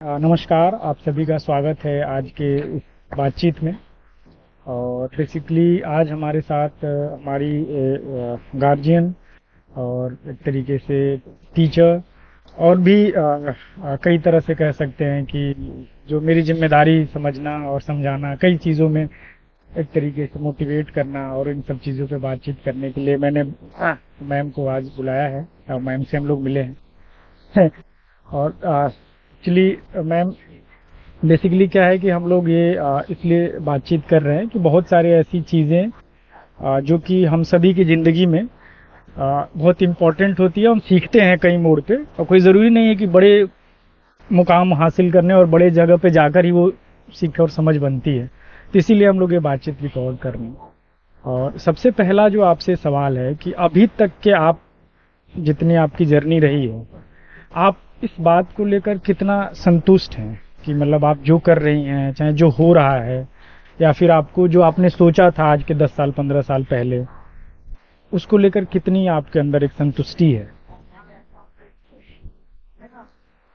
नमस्कार, आप सभी का स्वागत है आज के इस बातचीत में। और बेसिकली आज हमारे साथ हमारी गार्जियन और एक तरीके से टीचर और भी कई तरह से कह सकते हैं कि जो मेरी जिम्मेदारी समझना और समझाना, कई चीज़ों में एक तरीके से मोटिवेट करना और इन सब चीज़ों पे बातचीत करने के लिए मैंने मैम को आज बुलाया है और मैम से हम लोग मिले हैं। और एक्चुअली मैम, बेसिकली क्या है कि हम लोग ये इसलिए बातचीत कर रहे हैं कि बहुत सारे ऐसी चीज़ें जो कि हम सभी की ज़िंदगी में बहुत इम्पोर्टेंट होती है, हम सीखते हैं कई मोड़ पे, और कोई ज़रूरी नहीं है कि बड़े मुकाम हासिल करने और बड़े जगह पे जाकर ही वो सीख और समझ बनती है। तो इसीलिए हम लोग ये बातचीत रिकॉर्ड कर रहे हैं। और सबसे पहला जो आपसे सवाल है कि अभी तक के आप जितनी आपकी जर्नी रही है, आप इस बात को लेकर कितना संतुष्ट हैं कि मतलब आप जो कर रही हैं, चाहे जो हो रहा है, या फिर आपको जो आपने सोचा था आज के 10 साल 15 साल पहले, उसको लेकर कितनी आपके अंदर एक संतुष्टि है?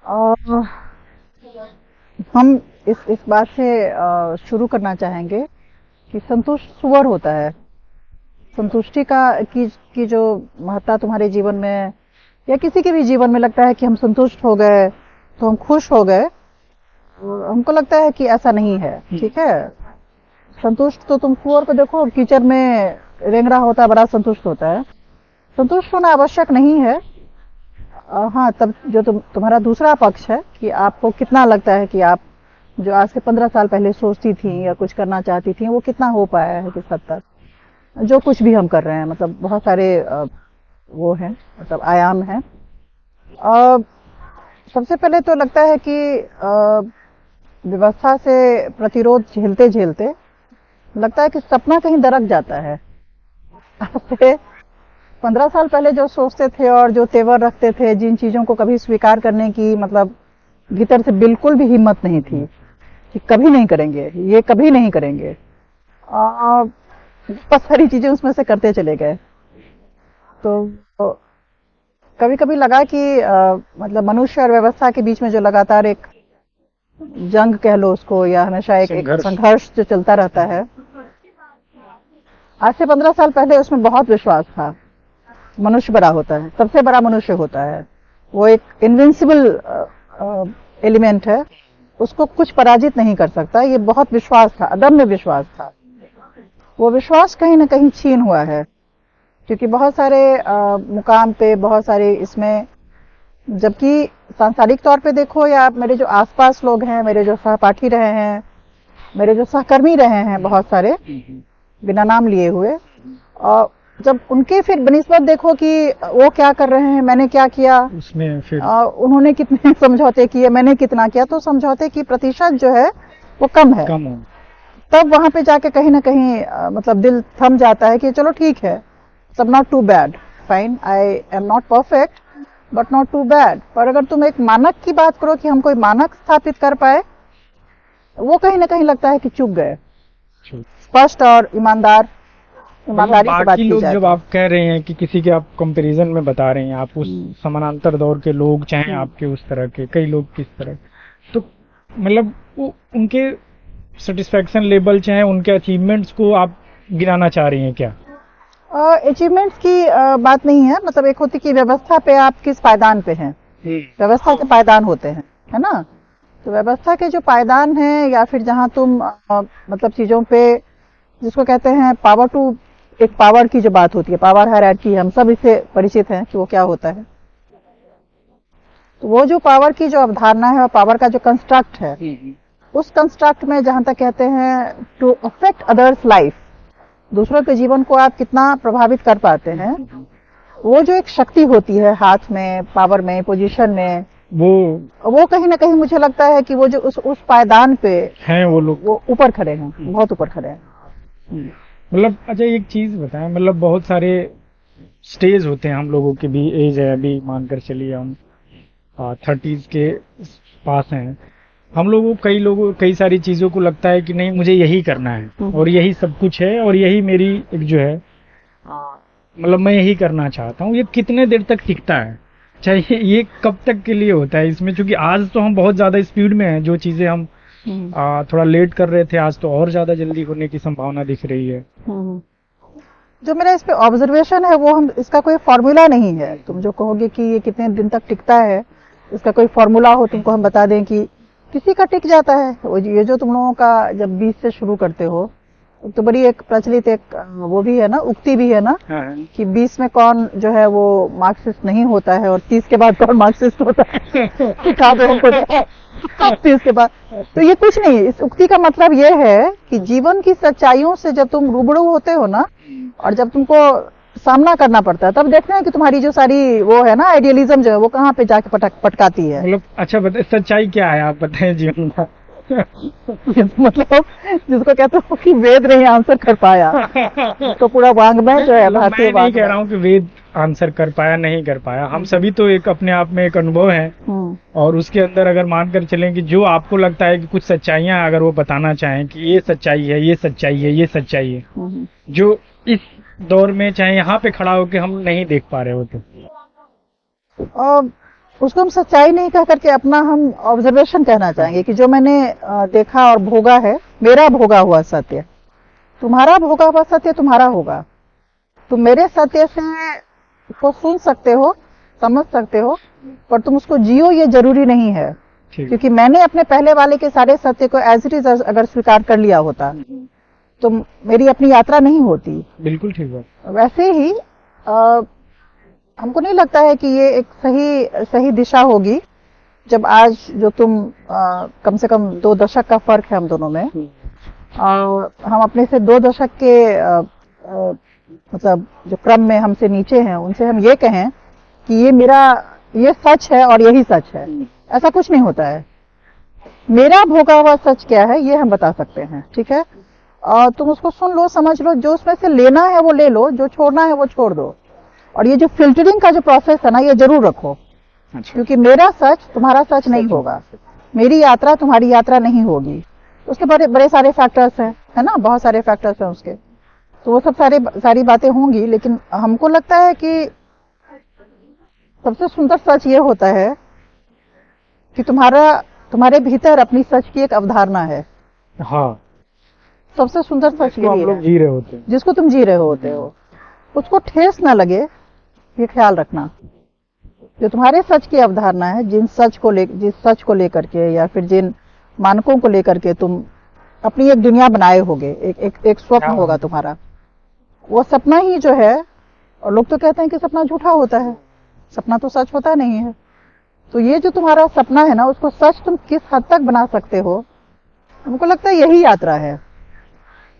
और हम इस बात से शुरू करना चाहेंगे कि संतुष्ट सुअर होता है। संतुष्टि की जो महत्ता तुम्हारे जीवन में या किसी के भी जीवन में लगता है कि हम संतुष्ट हो गए तो हम खुश हो गए, तो हमको लगता है कि ऐसा नहीं है। ठीक है, संतुष्ट तो तुम सुअर को देखो, कीचड़ में रेंग रहा होता है, बड़ा संतुष्ट होता है। संतुष्ट होना आवश्यक नहीं है। हाँ, तब जो तुम्हारा दूसरा पक्ष है कि आपको कितना लगता है कि आप जो आज से 15 साल पहले सोचती थी या कुछ करना चाहती थी, वो कितना हो पाया है, किस हद तक जो कुछ भी हम कर रहे हैं। मतलब बहुत सारे वो हैं, मतलब आयाम हैं। सबसे पहले तो लगता है कि व्यवस्था से प्रतिरोध झेलते झेलते लगता है कि सपना कहीं दरक जाता है। 15 साल पहले जो सोचते थे और जो तेवर रखते थे, जिन चीजों को कभी स्वीकार करने की मतलब भीतर से बिल्कुल भी हिम्मत नहीं थी कि कभी नहीं करेंगे, ये कभी नहीं करेंगे, बहुत सारी चीजें उसमें से करते चले गए। तो कभी कभी लगा कि मतलब मनुष्य और व्यवस्था के बीच में जो लगातार एक जंग कह लो उसको, या हमेशा एक संघर्ष जो चलता रहता है, आज से 15 साल पहले उसमें बहुत विश्वास था। मनुष्य बड़ा होता है, सबसे बड़ा मनुष्य होता है, वो एक इनविंसिबल एलिमेंट है, उसको कुछ पराजित नहीं कर सकता। ये बहुत विश्वास था, अदम्य विश्वास था। वो विश्वास कहीं ना कहीं छीन हुआ है, क्योंकि बहुत सारे मुकाम पे, बहुत सारे इसमें, जबकि सांसारिक तौर पे देखो या मेरे जो आसपास लोग हैं, मेरे जो सहपाठी रहे हैं, मेरे जो सहकर्मी रहे हैं बहुत सारे, बिना नाम लिए हुए, और जब उनके फिर बनिस्बत देखो कि वो क्या कर रहे हैं, मैंने क्या किया, उसमें फिर उन्होंने कितने समझौते किए, मैंने कितना किया, तो समझौते की प्रतिशत जो है वो कम है। तब वहां पे जाके कहीं ना कहीं मतलब दिल थम जाता है कि चलो ठीक है, सब not too bad, fine, I am not perfect but not too bad. पर अगर तुम एक मानक की बात करो कि हम कोई मानक स्थापित कर पाए, वो कहीं ना कहीं लगता है कि चूक गए। स्पष्ट और ईमानदारी से बात की जाए। जब आप कह रहे हैं कि किसी के आप कंपैरिजन में बता रहे हैं, आप उस समानांतर दौर के लोग, चाहे आपके उस तरह के कई लोग किस तरह, तो मतलब उनके सेटिस्फैक्शन लेवल, चाहे उनके अचीवमेंट्स को आप गिनाना चाह रही हैं क्या? अचीवमेंट्स की बात नहीं है। मतलब एक होती कि व्यवस्था पे आप किस पायदान पे हैं। व्यवस्था के पायदान होते हैं, है ना। तो व्यवस्था के जो पायदान हैं, या फिर जहां तुम मतलब चीजों पे, जिसको कहते हैं पावर टू, एक पावर की जो बात होती है, पावर हायरार्की, हम सब इससे परिचित हैं कि वो क्या होता है। तो वो जो पावर की जो अवधारणा है और पावर का जो कंस्ट्रक्ट है, उस कंस्ट्रक्ट में जहां तक कहते हैं टू अफेक्ट अदर्स लाइफ, दूसरों के जीवन को आप कितना प्रभावित कर पाते हैं, वो जो एक शक्ति होती है हाथ में, पावर में, पोजीशन में, वो कहीं ना कहीं मुझे लगता है कि वो जो उस पायदान पे हैं, वो लोग वो ऊपर खड़े हैं, बहुत ऊपर खड़े हैं। मतलब अच्छा, एक चीज बताएं, मतलब बहुत सारे स्टेज होते हैं, हम लोगों की भी एज है, अभी मानकर चलिए हम 30s के पास हैं। हम लोगों कई सारी चीजों को लगता है कि नहीं, मुझे यही करना है और यही सब कुछ है और यही मेरी एक जो है, मतलब मैं यही करना चाहता हूँ। ये कितने देर तक टिकता है? अच्छा, ये कब तक के लिए होता है इसमें? क्योंकि आज तो हम बहुत ज्यादा स्पीड में हैं, जो चीजें हम थोड़ा लेट कर रहे थे, आज तो और ज्यादा जल्दी होने की संभावना दिख रही है। जो मेरा इस पे ऑब्जर्वेशन है, वो हम इसका कोई फॉर्मूला नहीं है। तुम जो कहोगे कि ये कितने दिन तक टिकता है, इसका कोई फॉर्मूला हो तुमको हम बता दें कि किसी का टिक जाता है। ये जो तुम लोगों का जब 20 से शुरू करते हो, तो बड़ी एक प्रचलित एक वो भी है ना, उक्ति भी है ना, कि 20 में कौन जो है वो मार्क्सिस्ट नहीं होता है और 30 के बाद कौन मार्क्सिस्ट होता है। सिखा दो हमको 30 के बाद। तो ये कुछ नहीं है, इस उक्ति का मतलब ये है कि जीवन की सच्चाइयों से जब तुम रूबरू होते हो ना, और जब तुमको सामना करना पड़ता है, तब देखना है कि तुम्हारी जो सारी वो है ना आइडियलिज्म जो है वो कहाँ पे जाके पटकाती है। मतलब अच्छा बताए, सच्चाई क्या है आप बताएं जीवन का। मतलब जिसको कहते हो कि वेद नहीं आंसर कर पाया, तो पूरा वांग्मय जो है भारतीय, मैं नहीं कह रहा हूँ कि वेद आंसर कर पाया नहीं कर पाया, हम सभी तो एक अपने आप में एक अनुभव है, और उसके अंदर अगर मानकर चलें कि जो आपको लगता है कि कुछ सच्चाइयां अगर वो बताना चाहें कि ये सच्चाई है, ये सच्चाई है, ये सच्चाई है, जो इस दौर में चाहे यहाँ पे खड़ा होकर हम नहीं देख पा रहे होते, उसको हम सच्चाई नहीं कह करके अपना हम ऑब्जर्वेशन कहना चाहेंगे कि जो मैंने देखा और भोगा है, मेरा भोगा हुआ सत्य। तुम्हारा भोगा हुआ सत्य तुम्हारा होगा। तुम मेरे सत्य से को सुन सकते हो, समझ सकते हो, पर तुम उसको जियो ये जरूरी नहीं है। क्योंकि मैंने अपने पहले वाले के सारे सत्य को एज इट इज अगर स्वीकार कर लिया होता, तो मेरी अपनी यात्रा नहीं होती। बिल्कुल ठीक बात। वैसे ही हमको नहीं लगता है कि ये एक सही दिशा होगी, जब आज जो तुम कम से कम 2 दशक का फर्क है हम दोनों में, और हम अपने से 2 दशक के मतलब जो क्रम में हमसे नीचे हैं, उनसे हम ये कहें कि ये सच है और यही सच है। ऐसा कुछ नहीं होता है। मेरा भोगा हुआ सच क्या है ये हम बता सकते हैं, ठीक है? और तुम उसको सुन लो, समझ लो, जो उसमें से लेना है वो ले लो, जो छोड़ना है वो छोड़ दो। और ये जो फिल्टरिंग का जो प्रोसेस है ना, ये जरूर रखो। अच्छा। क्योंकि मेरा सच तुम्हारा सच नहीं होगा, मेरी यात्रा तुम्हारी यात्रा नहीं होगी। उसके बड़े सारे फैक्टर्स हैं, है ना, बहुत सारे फैक्टर्स हैं उसके, तो वो सब सारी बातें होंगी। लेकिन हमको लगता है कि सबसे सुंदर सच ये होता है कि तुम्हारे भीतर अपनी सच की एक अवधारणा है। हाँ, सबसे सुंदर सच हम लोग जी रहे होते हैं, जिसको तुम जी रहे होते हो, उसको ठेस ना लगे, ये ख्याल रखना। जो तुम्हारे सच की अवधारणा है, जिस सच को लेकर के या फिर जिन मानकों को लेकर के तुम अपनी एक दुनिया बनाए होगे, एक स्वप्न होगा तुम्हारा, वो सपना ही जो है। और लोग तो कहते हैं कि सपना झूठा होता है, सपना तो सच होता नहीं है। तो ये जो तुम्हारा सपना है ना, उसको सच तुम किस हद तक बना सकते हो, हमको लगता है यही यात्रा है।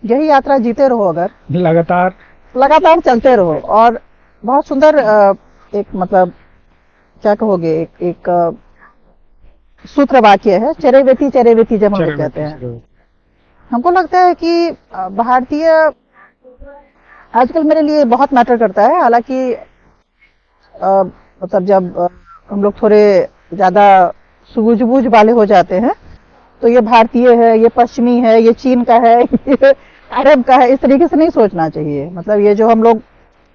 यही यात्रा जीते रहो, अगर लगातार चलते रहो। और बहुत सुंदर एक मतलब क्या कहोगे, एक सूत्र वाक्य है, चरेवेति चरेवेति, जब हम लोग कहते हैं। हमको लगता है कि भारतीय आजकल मेरे लिए बहुत मैटर करता है। हालांकि मतलब जब हम लोग थोड़े ज्यादा सूझबूझ वाले हो जाते हैं, तो ये भारतीय है, ये पश्चिमी है, ये चीन का है, ये अरब का है, इस तरीके से नहीं सोचना चाहिए। मतलब ये जो हम लोग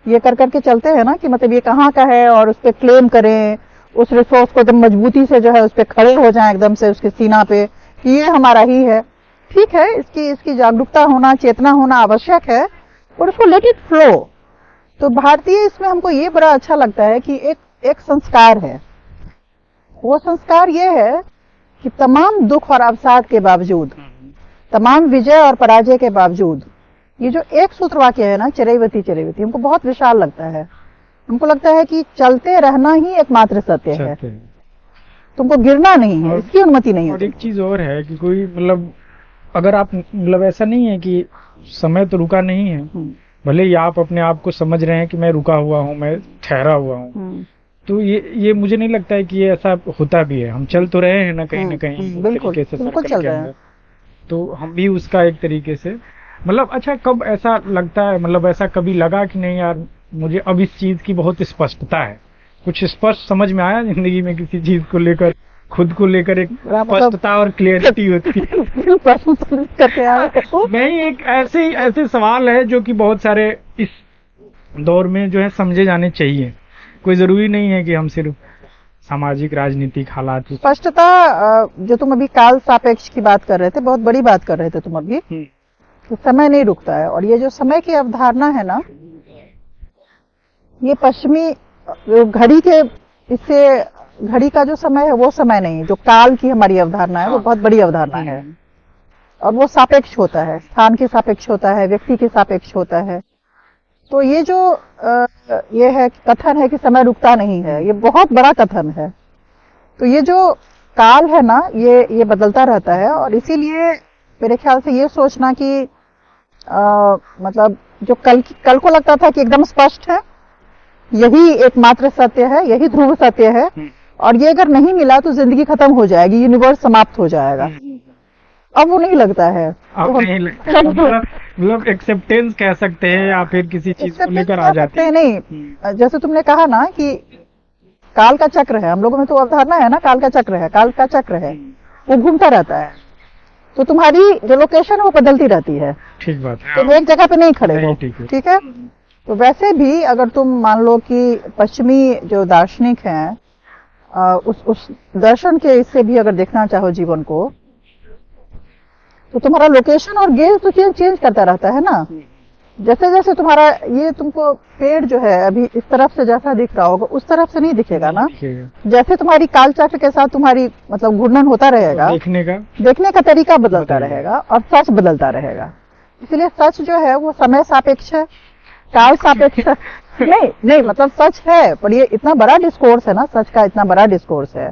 ये कर करके चलते हैं ना, कि मतलब ये कहाँ का है और उस पर क्लेम करें, उस रिसोर्स को एकदम मजबूती से जो है उस पर खड़े हो जाएं एकदम से उसके सीना पे कि ये हमारा ही है। ठीक है, इसकी जागरूकता होना, चेतना होना आवश्यक है, और उसको लेट इट फ्लो। तो भारतीय इसमें हमको ये बड़ा अच्छा लगता है कि एक संस्कार है। वो संस्कार ये है कि तमाम दुख और अवसाद के बावजूद, तमाम विजय और पराजय के बावजूद, ये जो एक सूत्र वाक्य है ना, चरैवेति चरैवेति, हमको बहुत विशाल लगता है। हमको लगता है कि चलते रहना ही एकमात्र सत्य है, तुमको गिरना नहीं है, इसकी अनुमति नहीं है। और एक चीज और है कि कोई मतलब अगर आप मतलब ऐसा नहीं है कि समय तो रुका नहीं है, भले ही आप अपने आप को समझ रहे हैं कि मैं रुका हुआ हूँ, मैं ठहरा हुआ हूँ, तो ये मुझे नहीं लगता है कि ये ऐसा होता भी है। हम चल तो रहे हैं ना कहीं तरीके से सर्कल के अंदर, तो हम भी उसका एक तरीके से मतलब अच्छा, कब ऐसा लगता है, मतलब ऐसा कभी लगा कि नहीं यार मुझे अब इस चीज की बहुत स्पष्टता है, कुछ स्पष्ट समझ में आया जिंदगी में, किसी चीज को लेकर, खुद को लेकर एक स्पष्टता और क्लियरिटी होती है। नहीं, एक ऐसे सवाल है जो कि बहुत सारे इस दौर में जो है समझे जाने चाहिए। कोई जरूरी नहीं है कि हम सिर्फ सामाजिक राजनीतिक हालात। स्पष्टता, जो तुम अभी काल सापेक्ष की बात कर रहे थे, बहुत बड़ी बात कर रहे थे तुम अभी, तो समय नहीं रुकता है। और ये जो समय की अवधारणा है ना, ये पश्चिमी घड़ी के, इससे घड़ी का जो समय है वो समय नहीं, जो काल की हमारी अवधारणा है वो बहुत बड़ी अवधारणा है। और वो सापेक्ष होता है, स्थान के सापेक्ष होता है, व्यक्ति के सापेक्ष होता है। तो ये जो ये है कथन है कि समय रुकता नहीं है, ये बहुत बड़ा कथन है। तो ये जो काल है ना, ये बदलता रहता है। और इसीलिए मेरे ख्याल से ये सोचना कि मतलब जो कल को लगता था कि एकदम स्पष्ट है, यही एकमात्र सत्य है, यही ध्रुव सत्य है, और ये अगर नहीं मिला तो जिंदगी खत्म हो जाएगी, यूनिवर्स समाप्त हो जाएगा, अब वो नहीं लगता है। अब नहीं लगता, मतलब एक्सेप्टेंस कह सकते हैं, या फिर किसी चीज को लेकर आ जाते हैं। नहीं, जैसे तुमने कहा ना कि काल का चक्र है, हम लोगों में तो अवधारणा है ना, काल का चक्र है, काल का चक्र है, वो घूमता रहता है। तो तुम्हारी जो लोकेशन है वो बदलती रहती है, ठीक बात है, तुम एक जगह पे नहीं खड़े हो, ठीक है। तो वैसे भी अगर तुम मान लो कि पश्चिमी जो दार्शनिक हैं, उस दर्शन के इससे भी अगर देखना चाहो जीवन को, तो तुम्हारा लोकेशन और गेज तो चेंज करता रहता है ना। जैसे जैसे तुम्हारा ये तुमको पेड़ जो है अभी इस तरफ से जैसा दिख रहा होगा उस तरफ से नहीं दिखेगा ना, जैसे तुम्हारी काल चक्र के साथ तुम्हारी मतलब घूर्णन होता रहेगा, देखने का तरीका बदलता रहेगा और सच बदलता रहेगा। इसलिए सच जो है वो समय सापेक्ष है, काल सापेक्ष नहीं मतलब सच है, पर ये इतना बड़ा डिस्कोर्स है ना, सच का इतना बड़ा डिस्कोर्स है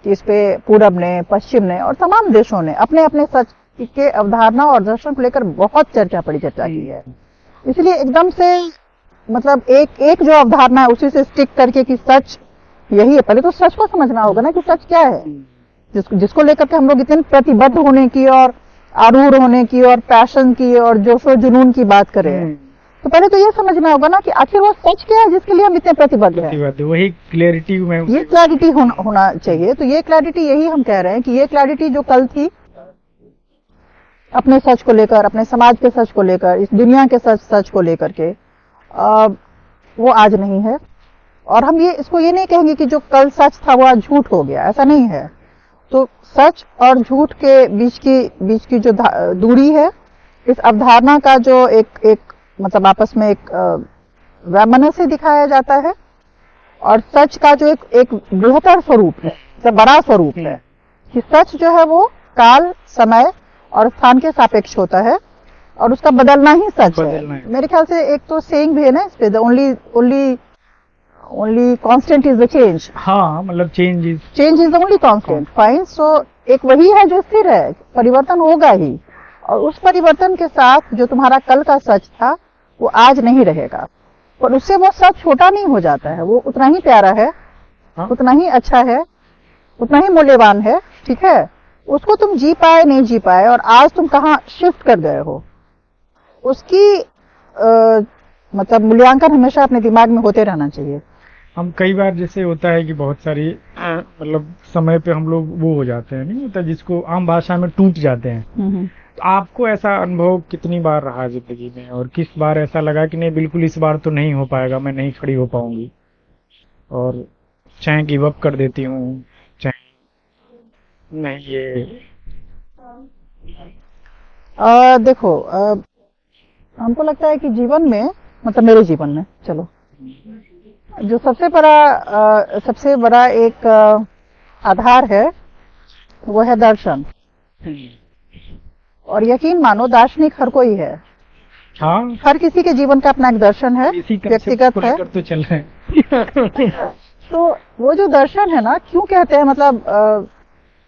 कि इस पे पूरब ने, पश्चिम ने और तमाम देशों ने अपने अपने सच के अवधारणा और दर्शन को लेकर बहुत चर्चा की है। इसलिए एकदम से मतलब एक जो अवधारणा है उसी से स्टिक करके कि सच यही है, पहले तो सच को समझना होगा ना कि सच क्या है, जिसको लेकर के हम लोग इतने प्रतिबद्ध होने की और आरूढ़ होने की और पैशन की और जोशो जुनून की बात करें, तो पहले तो ये समझना होगा ना कि आखिर वो सच क्या है जिसके लिए हम इतने प्रतिबद्ध हैं। वही क्लैरिटी में ये क्लैरिटी होना चाहिए। तो ये क्लैरिटी, यही हम कह रहे हैं कि ये क्लैरिटी जो कल थी अपने सच को लेकर, अपने समाज के सच को लेकर, इस दुनिया के सच को लेकर के, वो आज नहीं है। और हम इसको ये नहीं कहेंगे कि जो कल सच था वो आज झूठ हो गया, ऐसा नहीं है। तो सच और झूठ के बीच की जो दूरी है, इस अवधारणा का जो एक मतलब आपस में एक वैमनस्य दिखाया जाता है, और सच का जो एक बृहत्तर स्वरूप है, बड़ा स्वरूप है कि सच जो है वो काल, समय और स्थान के सापेक्ष होता है, और उसका बदलना ही सच है। मेरे ख्याल से एक तो सेइंग भी है ना इस पे, only constant is the change. हाँ, मतलब change is the only constant, fine. So एक वही है जो स्थिर है, परिवर्तन होगा ही, और उस परिवर्तन के साथ जो तुम्हारा कल का सच था वो आज नहीं रहेगा, पर उससे वो सच छोटा नहीं हो जाता है, वो उतना ही प्यारा है, उतना ही अच्छा है, उतना ही मूल्यवान है, ठीक है। उसको तुम जी पाए नहीं जी पाए और आज तुम कहाँ शिफ्ट कर गए हो, उसकी मतलब मूल्यांकन हमेशा अपने दिमाग में होते रहना चाहिए। हम कई बार जैसे होता है कि बहुत सारी मतलब समय पे हम लोग वो हो जाते हैं, नहीं होता जिसको आम भाषा में टूट जाते हैं। तो आपको ऐसा अनुभव कितनी बार रहा जिंदगी में, और किस बार ऐसा लगा कि नहीं बिल्कुल इस बार तो नहीं हो पाएगा, मैं नहीं खड़ी हो पाऊंगी, और चाहे गिव अप कर देती हूँ, चाहे नहीं ये देखो, हमको लगता है कि जीवन में, मतलब मेरे जीवन में, चलो, जो सबसे बड़ा एक आधार है वो है दर्शन। और यकीन मानो दार्शनिक हर कोई है, हाँ, हर किसी के जीवन का अपना एक दर्शन है, व्यक्तिगत है, तो चल रहे तो वो जो दर्शन है ना, क्यों कहते हैं, मतलब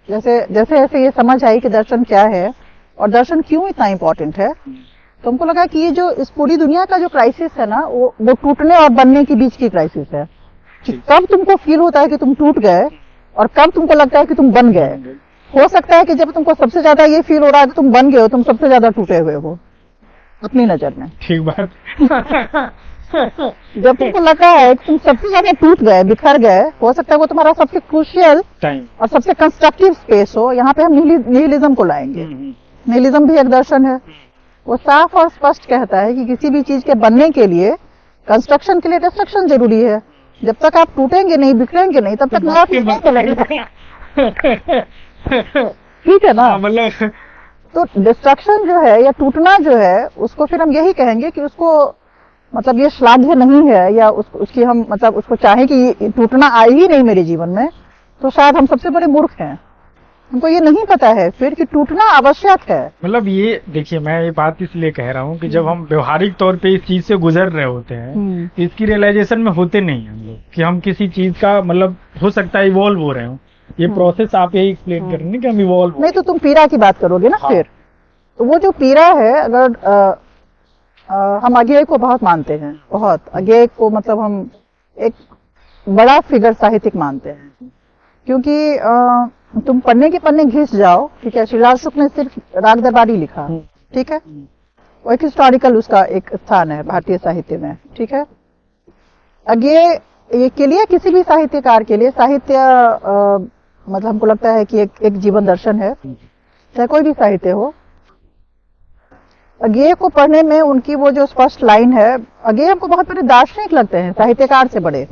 जैसे ये समझ आई कि दर्शन क्या है और दर्शन क्यों इतना इम्पोर्टेंट है, तो हमको लगा कि ये जो इस पूरी दुनिया का जो क्राइसिस है ना, वो टूटने और बनने के बीच की क्राइसिस है। कब तुमको फील होता है कि तुम टूट गए और कब तुमको लगता है कि तुम बन गए। हो सकता है कि जब तुमको सबसे ज्यादा ये फील हो रहा है कि तुम बन गए हो, तुम सबसे ज्यादा टूटे हुए हो अपनी नजर में। ठीक बात। जब तुमको लगा है कि तुम सबसे ज्यादा टूट गए, बिखर गए, हो सकता है वो तुम्हारा सबसे क्रूशियल टाइम और सबसे कंस्ट्रक्टिव स्पेस हो। यहाँ पे हम निहिलिज्म को लाएंगे। निहिलिज्म भी एक दर्शन है। वो साफ और स्पष्ट कहता है कि किसी भी चीज के बनने के लिए, कंस्ट्रक्शन के लिए डिस्ट्रक्शन जरूरी है। जब तक आप टूटेंगे नहीं, बिखरेंगे नहीं, तब तक नया नहीं चलेगा। ठीक है ना? मतलब तो डिस्ट्रक्शन जो है या टूटना जो है, उसको फिर हम यही कहेंगे कि उसको मतलब ये श्लाघ्य नहीं है, या उसकी हम मतलब उसको चाहे कि ये टूटना आए ही नहीं मेरे जीवन में, तो शायद हम सबसे बड़े मूर्ख हैं। हमको ये नहीं पता है फिर कि टूटना आवश्यक है। मतलब ये देखिए, मैं ये बात इसलिए कह रहा हूँ कि जब हम व्यवहारिक तौर पे इस चीज से गुजर रहे होते हैं, तो इसकी रियलाइजेशन में होते नहीं हम लोग कि हम किसी चीज का मतलब हो सकता है इवॉल्व हो रहे हो। ये प्रोसेस आप यही एक्सप्लेन कर रहे हैं कि हम इवॉल्व नहीं, तो तुम पीड़ा की बात करोगे ना। हाँ। फिर तो वो जो पीड़ा है, अगर हम अज्ञेय को बहुत मानते हैं, बहुत अज्ञेय को मतलब हम एक बड़ा फिगर साहित्यिक मानते हैं, क्योंकि तुम पन्ने के पन्ने घिस जाओ, ठीक है। श्रीराज शुक्ल ने सिर्फ राग दरबारी लिखा, ठीक है, वो एक हिस्टोरिकल उसका एक स्थान है भारतीय साहित्य में, ठीक है। अज्ञेय ये के लिए किसी भी साहित्यकार के लिए साहित्य मतलब हमको लगता है कि एक जीवन दर्शन है, चाहे कोई भी साहित्य हो। अज्ञेय को पढ़ने में उनकी वो जो स्पष्ट लाइन है, अज्ञेय हमको बहुत बड़े दार्शनिक लगते हैं, साहित्यकार से बड़े।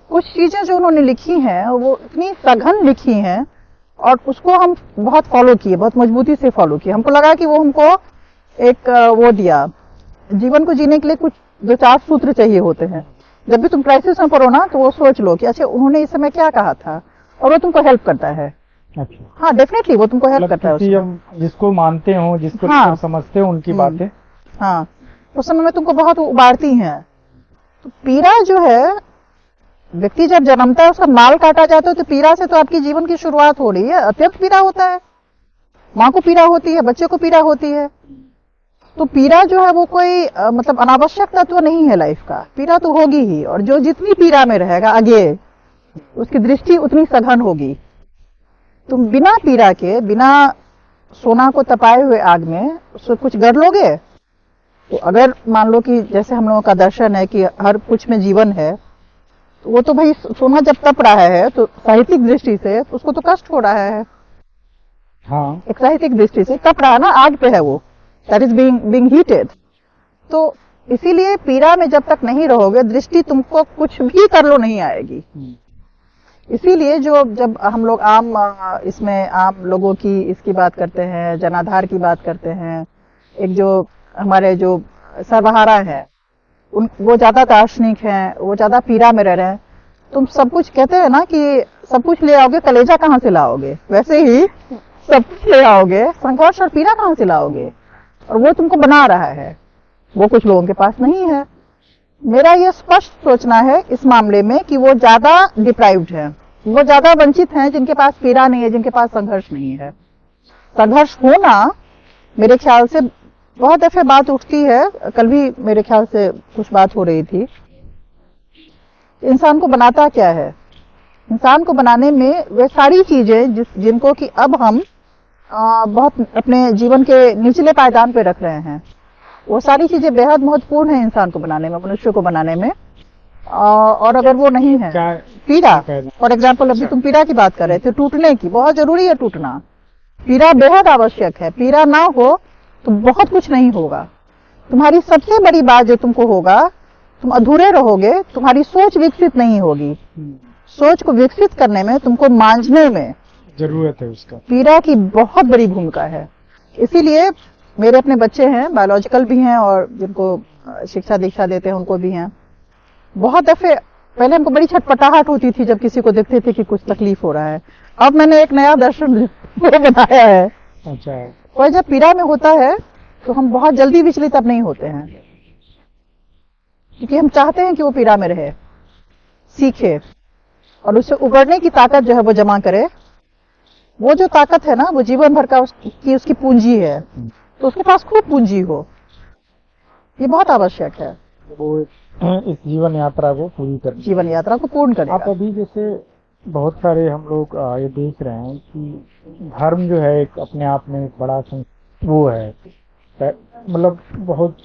कुछ चीजें जो उन्होंने लिखी हैं वो इतनी सघन लिखी हैं, और उसको हम बहुत फॉलो किए, बहुत मजबूती से फॉलो किए। हमको लगा कि वो हमको एक वो दिया, जीवन को जीने के लिए कुछ 2-4 सूत्र चाहिए होते हैं। जब भी तुम क्राइसिस में पढ़ो ना, तो वो सोच लो कि अच्छा उन्होंने इस समय क्या कहा था, और वो तुमको हेल्प करता है। अच्छा, हाँ, डेफिनेटली वो तुमको हेल्प करता है किसी हम जिसको मानते हो, जिसको हाँ। समझते हो, उनकी बातें हाँ, उस समय में तुमको बहुत उबारती हैं। तो पीड़ा जो है, व्यक्ति जब जन्मता है उसका नाल काटा जाता है, तो पीड़ा से तो आपकी जीवन की शुरुआत हो रही है। अत्यंत पीड़ा होता है, माँ को पीड़ा होती है, बच्चे को पीड़ा होती है। तो पीड़ा जो है वो कोई मतलब अनावश्यक तत्व नहीं है लाइफ का। पीड़ा तो होगी ही, और जो जितनी पीड़ा में रहेगा आगे, उसकी दृष्टि उतनी सघन होगी। तुम बिना पीड़ा के, बिना सोना को तपाए हुए आग में उसको कुछ कर लोगे? तो अगर मान लो कि जैसे हम लोगों का दर्शन है कि हर कुछ में जीवन है, तो वो तो भाई सोना जब तप रहा है तो साहित्यिक दृष्टि से तो उसको तो कष्ट हो रहा है। हाँ, एक साहित्यिक दृष्टि से तप रहा है ना, आग पे है वो, दैट इज बीइंग हीटेड। तो इसीलिए पीड़ा में जब तक नहीं रहोगे, दृष्टि तुमको कुछ भी कर लो नहीं आएगी। इसीलिए जो जब हम लोग इसमें आम लोगों की इसकी बात करते हैं, जनाधार की बात करते हैं, एक जो हमारे जो सर्वहारा है, वो ज्यादा दार्शनिक हैं, वो ज्यादा पीड़ा में रह रहे हैं। तुम सब कुछ कहते हैं ना कि सब कुछ ले आओगे, कलेजा कहाँ से लाओगे? वैसे ही सब कुछ ले आओगे, संघर्ष और पीड़ा कहाँ से लाओगे? और वो तुमको बना रहा है, वो कुछ लोगों के पास नहीं है। मेरा ये स्पष्ट सोचना है इस मामले में कि वो ज्यादा डिप्राइव्ड है, वो ज्यादा वंचित हैं जिनके पास पीड़ा नहीं है, जिनके पास संघर्ष नहीं है। संघर्ष होना मेरे ख्याल से बहुत दफे बात उठती है, कल भी मेरे ख्याल से कुछ बात हो रही थी। इंसान को बनाता क्या है? इंसान को बनाने में वे सारी चीजें जिनको कि अब हम बहुत अपने जीवन के निचले पायदान पे रख रहे हैं, वो सारी चीजें बेहद महत्वपूर्ण है इंसान को बनाने में, मनुष्य को बनाने में। और अगर वो नहीं है, पीड़ा, फॉर एग्जाम्पल अभी तुम पीड़ा की बात कर रहे थे, टूटने की, बहुत जरूरी है टूटना। पीड़ा बेहद आवश्यक है। पीड़ा ना हो तो बहुत कुछ नहीं होगा। तुम्हारी सबसे बड़ी बात जो तुमको होगा, तुम अधूरे रहोगे, तुम्हारी सोच विकसित नहीं होगी। सोच को विकसित करने में, तुमको मांझने में जरूरत है उसका। पीड़ा की बहुत बड़ी भूमिका है। इसीलिए मेरे अपने बच्चे हैं, बायोलॉजिकल भी हैं, और जिनको शिक्षा दीक्षा देते हैं उनको भी हैं। बहुत दफे पहले हमको बड़ी छटपटाहट होती थी जब किसी को देखते थे कि कुछ तकलीफ हो रहा है। अब मैंने एक नया दर्शन बनाया है। अच्छा, और जब पीड़ा में होता है तो हम बहुत जल्दी विचलित अब नहीं होते हैं, क्योंकि हम चाहते हैं कि वो पीड़ा में रहे, सीखे, और उससे उबरने की ताकत जो है वो जमा करे। वो जो ताकत है ना, वो जीवन भर का उसकी पूंजी है। तो उसके पास खूब पूंजी हो, ये बहुत आवश्यक है। वो इस जीवन यात्रा को पूरी कर, जीवन यात्रा को पूर्ण करेगा। आप अभी जैसे बहुत सारे हम लोग ये देख रहे हैं कि धर्म जो है एक अपने आप में एक बड़ा वो है, मतलब बहुत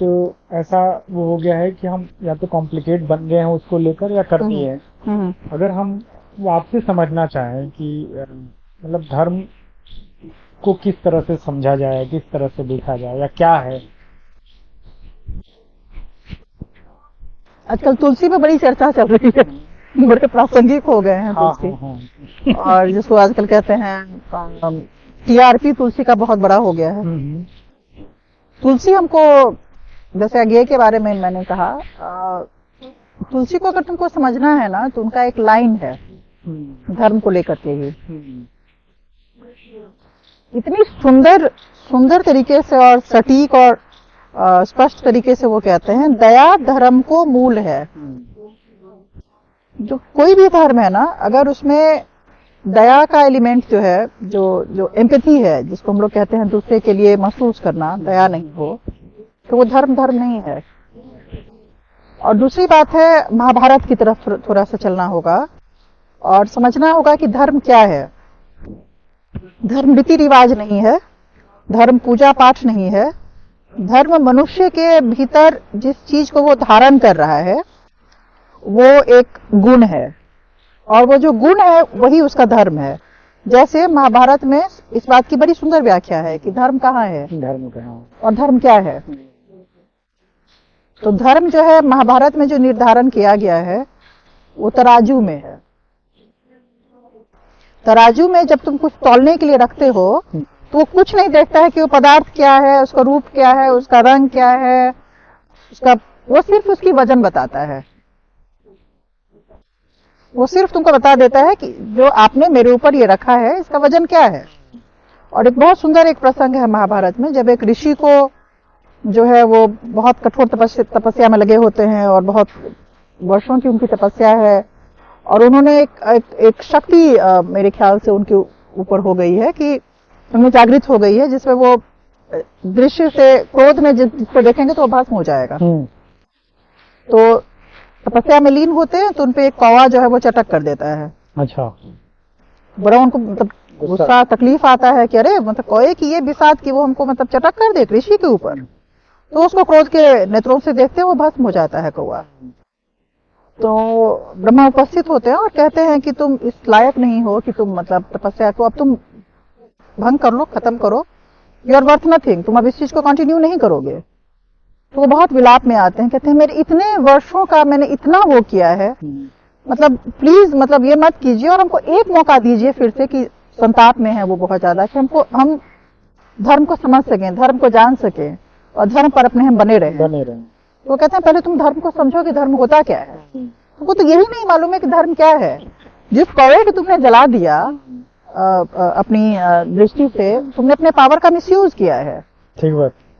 ऐसा वो हो गया है कि हम या तो कॉम्प्लिकेट बन गए हैं उसको लेकर, या करनी है। अगर हम आपसे समझना चाहें कि मतलब धर्म को किस तरह से समझा जाए, किस तरह से देखा जाए, या क्या है? आजकल तुलसी पे बड़ी चर्चा चल रही है, बड़े प्रासंगिक हो गए हैं हाँ तुलसी। हाँ हाँ। और जिसको आजकल कहते हैं टीआरपी तुलसी का बहुत बड़ा हो गया है। तुलसी हमको, जैसे अज्ञेय के बारे में मैंने कहा, तुलसी को अगर तुमको समझना है ना तो उनका एक लाइन है धर्म को लेकर के ही, इतनी सुंदर सुंदर तरीके से और सटीक और स्पष्ट तरीके से वो कहते हैं, दया धर्म को मूल है। जो कोई भी धर्म है ना, अगर उसमें दया का एलिमेंट जो है, जो एम्पैथी है, जिसको हम लोग कहते हैं दूसरे के लिए महसूस करना, दया नहीं हो तो वो धर्म नहीं है। और दूसरी बात है, महाभारत की तरफ थोड़ा सा चलना होगा और समझना होगा कि धर्म क्या है। धर्म रीति रिवाज नहीं है, धर्म पूजा पाठ नहीं है। धर्म मनुष्य के भीतर जिस चीज को वो धारण कर रहा है वो एक गुण है, और वो जो गुण है वही उसका धर्म है। जैसे महाभारत में इस बात की बड़ी सुंदर व्याख्या है कि धर्म कहाँ है, धर्म कहाँ और धर्म क्या है। तो धर्म जो है महाभारत में जो निर्धारण किया गया है वो तराजू में है। तराजू में जब तुम कुछ तौलने के लिए रखते हो तो वो कुछ नहीं देखता है कि वो पदार्थ क्या है, उसका रूप क्या है, उसका रंग क्या है, वो सिर्फ उसकी वजन बताता है। वो सिर्फ तुमको बता देता है कि जो आपने मेरे ऊपर ये रखा है इसका वजन क्या है। और एक बहुत सुंदर एक प्रसंग है महाभारत में, जब एक ऋषि को जो है वो बहुत कठोर तपस्या में लगे होते हैं और बहुत वर्षों की उनकी तपस्या है, और उन्होंने एक शक्ति मेरे ख्याल से उनके ऊपर हो गई है कि उनमें जागृत हो गई है, जिसमें वो दृश्य से क्रोध में जिसको देखेंगे तो वो भस्म हो जाएगा। तो तपस्या में लीन होते हैं तो उनपे एक कौवा जो है वो चटक कर देता है। अच्छा। बड़ा उनको मतलब गुस्सा तकलीफ आता है कि अरे मतलब कौए की ये बिसात की वो हमको मतलब चटक कर दे ऋषि के ऊपर। तो उसको क्रोध के नेत्रों से देखते हैं वो भस्म हो जाता है कौवा। तो ब्रह्मा उपस्थित होते हैं और कहते हैं कि तुम इस लायक नहीं हो कि तुम मतलब तपस्या को अब तुम भंग कर लो, खत्म करो, यू आर वर्थ नथिंग, तुम अब इस चीज को कंटिन्यू नहीं करोगे। तो वो बहुत विलाप में आते हैं, कहते हैं मेरे इतने वर्षों का मैंने इतना वो किया है, मतलब प्लीज मतलब ये मत कीजिए और हमको एक मौका दीजिए फिर से, कि संताप में है वो बहुत ज्यादा, कि हम धर्म को समझ सकें, धर्म को जान सकें और धर्म पर अपने हम बने रहे। वो कहते हैं पहले तुम धर्म को समझो कि धर्म होता क्या है। तुमको तो यही नहीं मालूम है कि धर्म क्या है। जिस कौवे को तुमने जला दिया अपनी दृष्टि से, तुमने अपने पावर का मिसयूज किया है।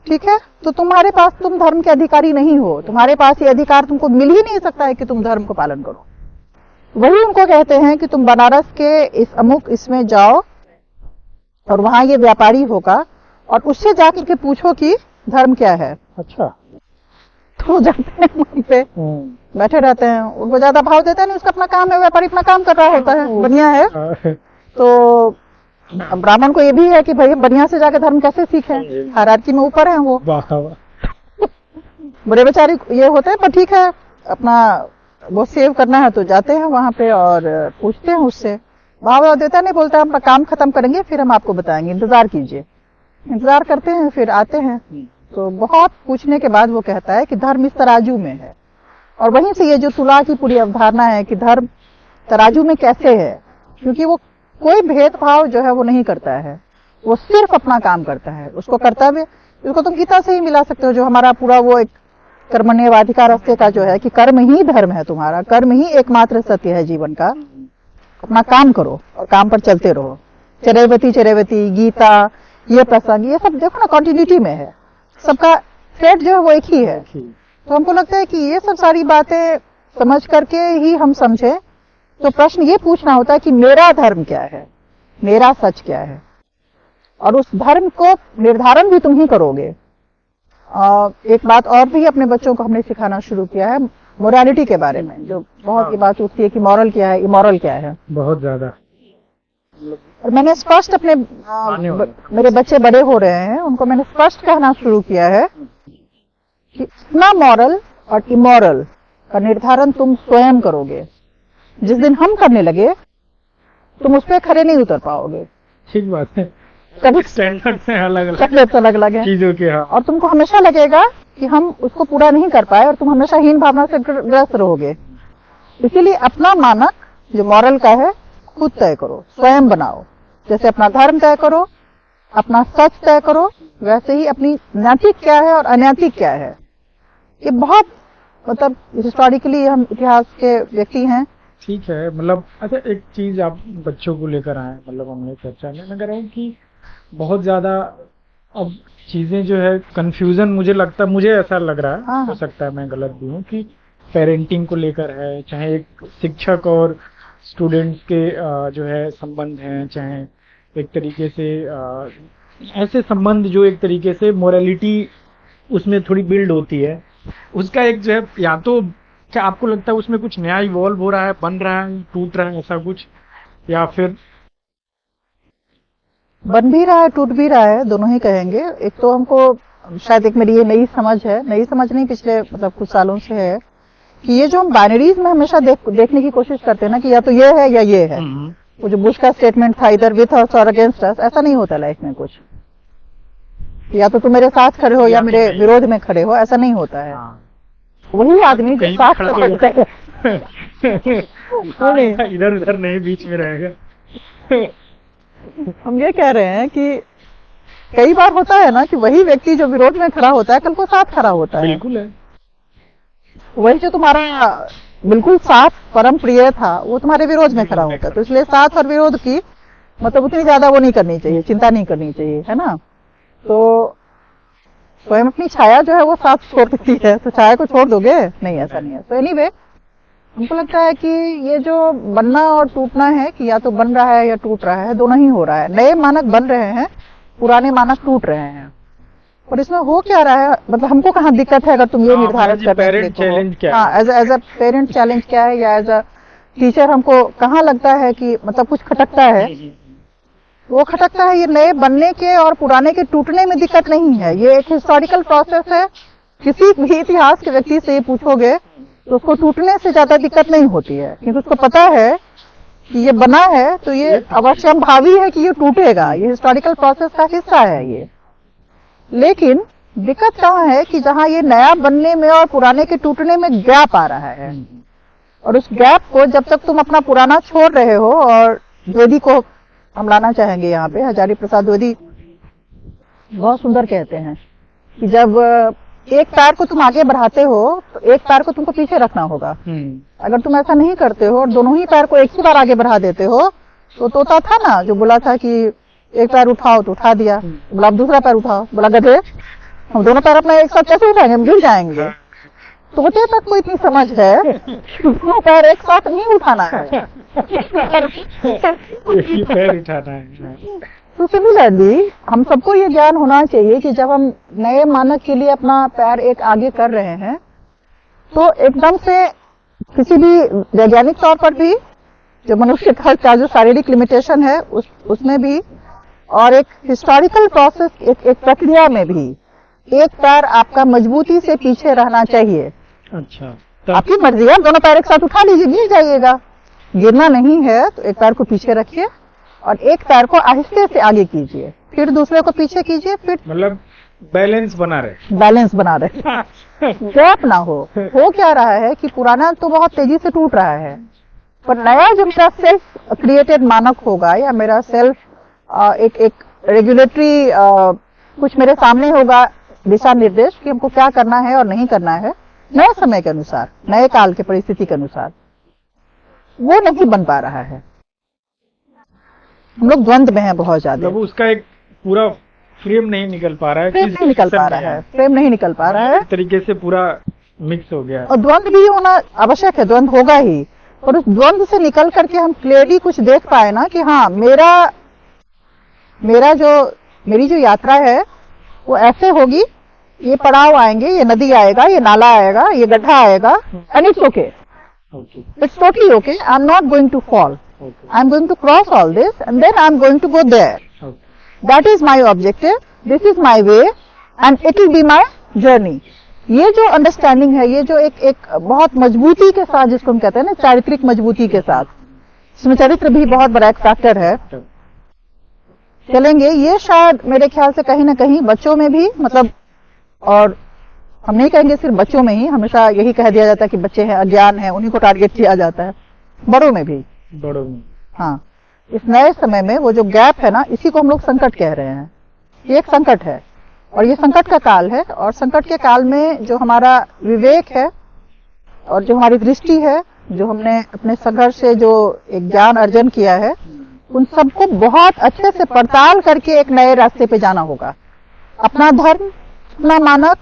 ठीक है, तो तुम्हारे पास तुम धर्म के अधिकारी नहीं हो, तुम्हारे पास ये अधिकार तुमको मिल ही नहीं सकता है कि तुम धर्म को पालन करो। वही उनको कहते हैं कि तुम बनारस के इस अमुक इसमें जाओ और वहां ये व्यापारी होगा और उससे जाकर के पूछो कि धर्म क्या है। अच्छा। तो जाते हैं वहीं पे बैठे रहते हैं, उनको ज्यादा भाव देता नहीं, उसका अपना काम है, व्यापारी अपना काम कर रहा होता है, बढ़िया है। तो ब्राह्मण को ये भी है कि भाई बढ़िया से जाकर धर्म कैसे सीखें, हायरार्की में ऊपर है वो। बड़े बेचारे ये होते हैं, पर ठीक है अपना वो सेव करना है तो जाते हैं वहां पे और पूछते हैं उससे। भाव देता नहीं, बोलता हम काम खत्म करेंगे फिर हम आपको बताएंगे, इंतजार कीजिए। इंतजार करते हैं, फिर आते हैं तो बहुत पूछने के बाद वो कहता है कि धर्म इस तराजू में है। और वहीं से ये जो तुला की पूरी अवधारणा है कि धर्म तराजू में कैसे है, क्योंकि वो कोई भेदभाव जो है वो नहीं करता है, वो सिर्फ अपना काम करता है। उसको कर्तव्य, इसको तुम गीता से ही मिला सकते हो, जो हमारा पूरा वो एक कर्मण्येवाधिकारस्ते का जो है कि कर्म ही धर्म है, तुम्हारा कर्म ही एकमात्र सत्य है जीवन का। अपना काम करो और काम पर चलते रहो। चरैवती गीता, ये प्रसंग, ये सब देखो ना कंटिन्यूटी में है, सबका थ्रेड जो है वो एक ही है। तो हमको लगता है कि ये सब सारी बातें समझ करके ही हम समझे तो प्रश्न ये पूछना होता है कि मेरा धर्म क्या है, मेरा सच क्या है, और उस धर्म को निर्धारण भी तुम ही करोगे। एक बात और भी अपने बच्चों को हमने सिखाना शुरू किया है मोरालिटी के बारे में, जो बहुत ही बात उठती है कि मॉरल क्या है, इमोरल क्या है, बहुत ज्यादा। और मैंने स्पष्ट अपने मेरे बच्चे बड़े हो रहे हैं, उनको मैंने स्पष्ट कहना शुरू किया है कि इतना मॉरल और इमोरल का निर्धारण तुम स्वयं करोगे। जिस दिन हम करने लगे तुम उस पर खड़े नहीं उतर पाओगे। ठीक बात है, कभी स्टैंडर्ड से अलग अलग है चीजों के। हाँ। और तुमको हमेशा लगेगा कि हम उसको पूरा नहीं कर पाए और तुम हमेशा हीन भावना से ग्रस्त रहोगे। इसीलिए अपना मानक जो मॉरल का है खुद तय करो, स्वयं बनाओ। जैसे अपना धर्म तय करो, अपना सच तय करो, वैसे ही अपनी नैतिक क्या है और अनैतिक क्या है। ये बहुत मतलब हिस्टोरिकली हम इतिहास के व्यक्ति हैं। ठीक है, मतलब अच्छा एक चीज आप बच्चों को लेकर आए, मतलब हमने चर्चा में मैं कह रहा हूँ कि बहुत ज्यादा अब चीजें जो है कंफ्यूजन, मुझे ऐसा लग रहा है, हाँ। हो सकता है मैं गलत भी हूँ, कि पेरेंटिंग को लेकर है, चाहे एक शिक्षक और स्टूडेंट्स के जो है संबंध हैं, चाहे एक तरीके से ऐसे संबंध जो एक तरीके से मोरालिटी उसमें थोड़ी बिल्ड होती है, उसका एक जो है, या तो क्या आपको लगता है उसमें कुछ नया इवॉल्व हो रहा है, बन रहा है, टूट रहा है, ऐसा कुछ, या फिर बन भी रहा है, टूट भी रहा है, दोनों ही कहेंगे। एक तो हमको शायद एक मेरी ये नई समझ है, नई समझ नहीं पिछले मतलब कुछ सालों से है, कि ये जो हम बाइनरीज में हमेशा देखने की कोशिश करते हैं ना, कि या तो ये है या ये है। वो जो बुश का स्टेटमेंट था, इधर विथ अस और अगेंस्ट अस, ऐसा नहीं होता लाइफ में कुछ। या तो तुम मेरे साथ खड़े हो या मेरे विरोध में खड़े हो, ऐसा नहीं होता है। वही आदमी जो साथ खड़ा है, इधर उधर नहीं, बीच में रहेगा। हम ये कह रहे हैं कि कई बार होता है ना कि वही व्यक्ति जो विरोध में खड़ा होता है कल को साथ खड़ा होता है। बिल्कुल है। वही जो तुम्हारा बिल्कुल साथ परम प्रिय था, वो तुम्हारे विरोध में खड़ा होता है। तो इसलिए साथ और विरोध की मतलब उतनी ज्यादा वो नहीं करनी चाहिए, चिंता नहीं करनी चाहिए, है ना। तो स्वयं अपनी छाया जो है वो साथ छोड़ देती है, तो छाया को छोड़ दोगे नहीं, ऐसा नहीं है। तो एनीवे हमको लगता है कि ये जो बनना और टूटना है, कि या तो बन रहा है या टूट रहा है, दोनों ही हो रहा है। नए मानक बन रहे हैं, पुराने मानक टूट रहे हैं। और इसमें हो क्या रहा है, मतलब हमको कहाँ दिक्कत है अगर तुम ये निर्धारित कर रहे हो। हाँ, एज अ पेरेंट चैलेंज क्या है, या एज अ टीचर हमको कहाँ लगता है कि मतलब कुछ खटकता है। वो खटकता है ये नए बनने के और पुराने के टूटने में दिक्कत नहीं है। ये एक हिस्टोरिकल प्रोसेस है। किसी भी इतिहास के व्यक्ति से ये पूछोगे तो उसको टूटने से ज्यादा दिक्कत नहीं होती है, क्योंकि उसको पता है कि ये बना है तो ये अवश्यम भावी है कि ये टूटेगा। ये हिस्टोरिकल प्रोसेस का हिस्सा है ये। लेकिन दिक्कत कहाँ है कि जहाँ ये नया बनने में और पुराने के टूटने में गैप आ रहा है, और उस गैप को जब तक तुम अपना पुराना छोड़ रहे हो, और द्विवेदी को हम लाना चाहेंगे यहाँ पे, हजारी प्रसाद द्विवेदी बहुत सुंदर कहते हैं कि जब एक पैर को तुम आगे बढ़ाते हो तो एक पैर को तुमको पीछे रखना होगा। अगर तुम ऐसा नहीं करते हो और दोनों ही पैर को एक ही बार आगे बढ़ा देते हो, तो तोता था ना जो बोला था कि एक पैर उठाओ तो उठा दिया, बोला अब दूसरा पैर उठाओ, बोला गधे हम दोनों पैर अपना एक साथ कैसे उठाएंगे, हम गिर जाएंगे। तोते तक को इतनी समझ है दोनों पैर एक साथ नहीं उठाना है, एक ही पैर उठाना है। तो सिमिलरली हम सबको ये ज्ञान होना चाहिए कि जब हम नए मानक के लिए अपना पैर एक आगे कर रहे हैं, तो एकदम से किसी भी वैज्ञानिक तौर पर भी जो मनुष्य का जो शारीरिक लिमिटेशन है उसमें भी, और एक हिस्टोरिकल प्रोसेस, एक प्रक्रिया में भी एक पैर आपका मजबूती से पीछे रहना चाहिए। अच्छा, आपकी मर्जी है, दोनों पैर एक साथ उठा लीजिए, गिर जाइएगा। गिरना नहीं है तो एक पैर को पीछे रखिए और एक पैर को आहिस्ते से आगे कीजिए, फिर दूसरे को पीछे कीजिए, फिर मतलब बैलेंस बना रहे, गैप ना हो। क्या रहा है कि पुराना तो बहुत तेजी से टूट रहा है, पर नया जो मेरा सेल्फ क्रिएटेड मानक होगा, या मेरा सेल्फ एक रेगुलेटरी कुछ मेरे सामने होगा, दिशा निर्देश कि हमको क्या करना है और नहीं करना है, नए समय के अनुसार, नए काल के परिस्थिति के अनुसार, वो नहीं बन पा रहा है। हम लोग द्वंद्व में हैं बहुत ज्यादा। उसका एक पूरा फ्रेम नहीं निकल पा रहा है, फ्रेम नहीं निकल पा रहा है, तरीके से पूरा मिक्स हो गया है। और द्वंद्व भी होना आवश्यक है, द्वंद्व होगा ही, और उस द्वंद्व से निकल करके हम क्लियरली कुछ देख पाए ना कि हाँ, मेरी जो यात्रा है वो ऐसे होगी, ये पड़ाव आएंगे, ये नदी आएगा, ये नाला आएगा, ये गड्ढा आएगा, and it's okay, it's totally okay, I am not going to fall, I am going to cross all this and then I am going to go there, that is my objective, this is my way and it will be my journey. ये जो understanding है, ये जो एक बहुत मजबूती के साथ, जिसको हम कहते हैं ना चारित्रिक मजबूती के साथ, इसमें चरित्र भी बहुत बड़ा एक फैक्टर है, चलेंगे, ये शायद मेरे ख्याल से कहीं ना कहीं बच्चों में भी, मतलब और हम नहीं कहेंगे सिर्फ बच्चों में ही, हमेशा यही कह दिया जाता है कि बच्चे हैं, अज्ञान है, उन्हीं को टारगेट किया जाता है, बड़ों में भी। बड़ों में। हाँ, इस नए समय में वो जो गैप है ना, इसी को हम लोग संकट कह रहे हैं। ये एक संकट है और ये संकट का काल है, और संकट के काल में जो हमारा विवेक है और जो हमारी दृष्टि है, जो हमने अपने संघर्ष से जो एक ज्ञान अर्जन किया है, उन सबको बहुत अच्छे से पड़ताल करके एक नए रास्ते पे जाना होगा। अपना धर्म, अपना मानक,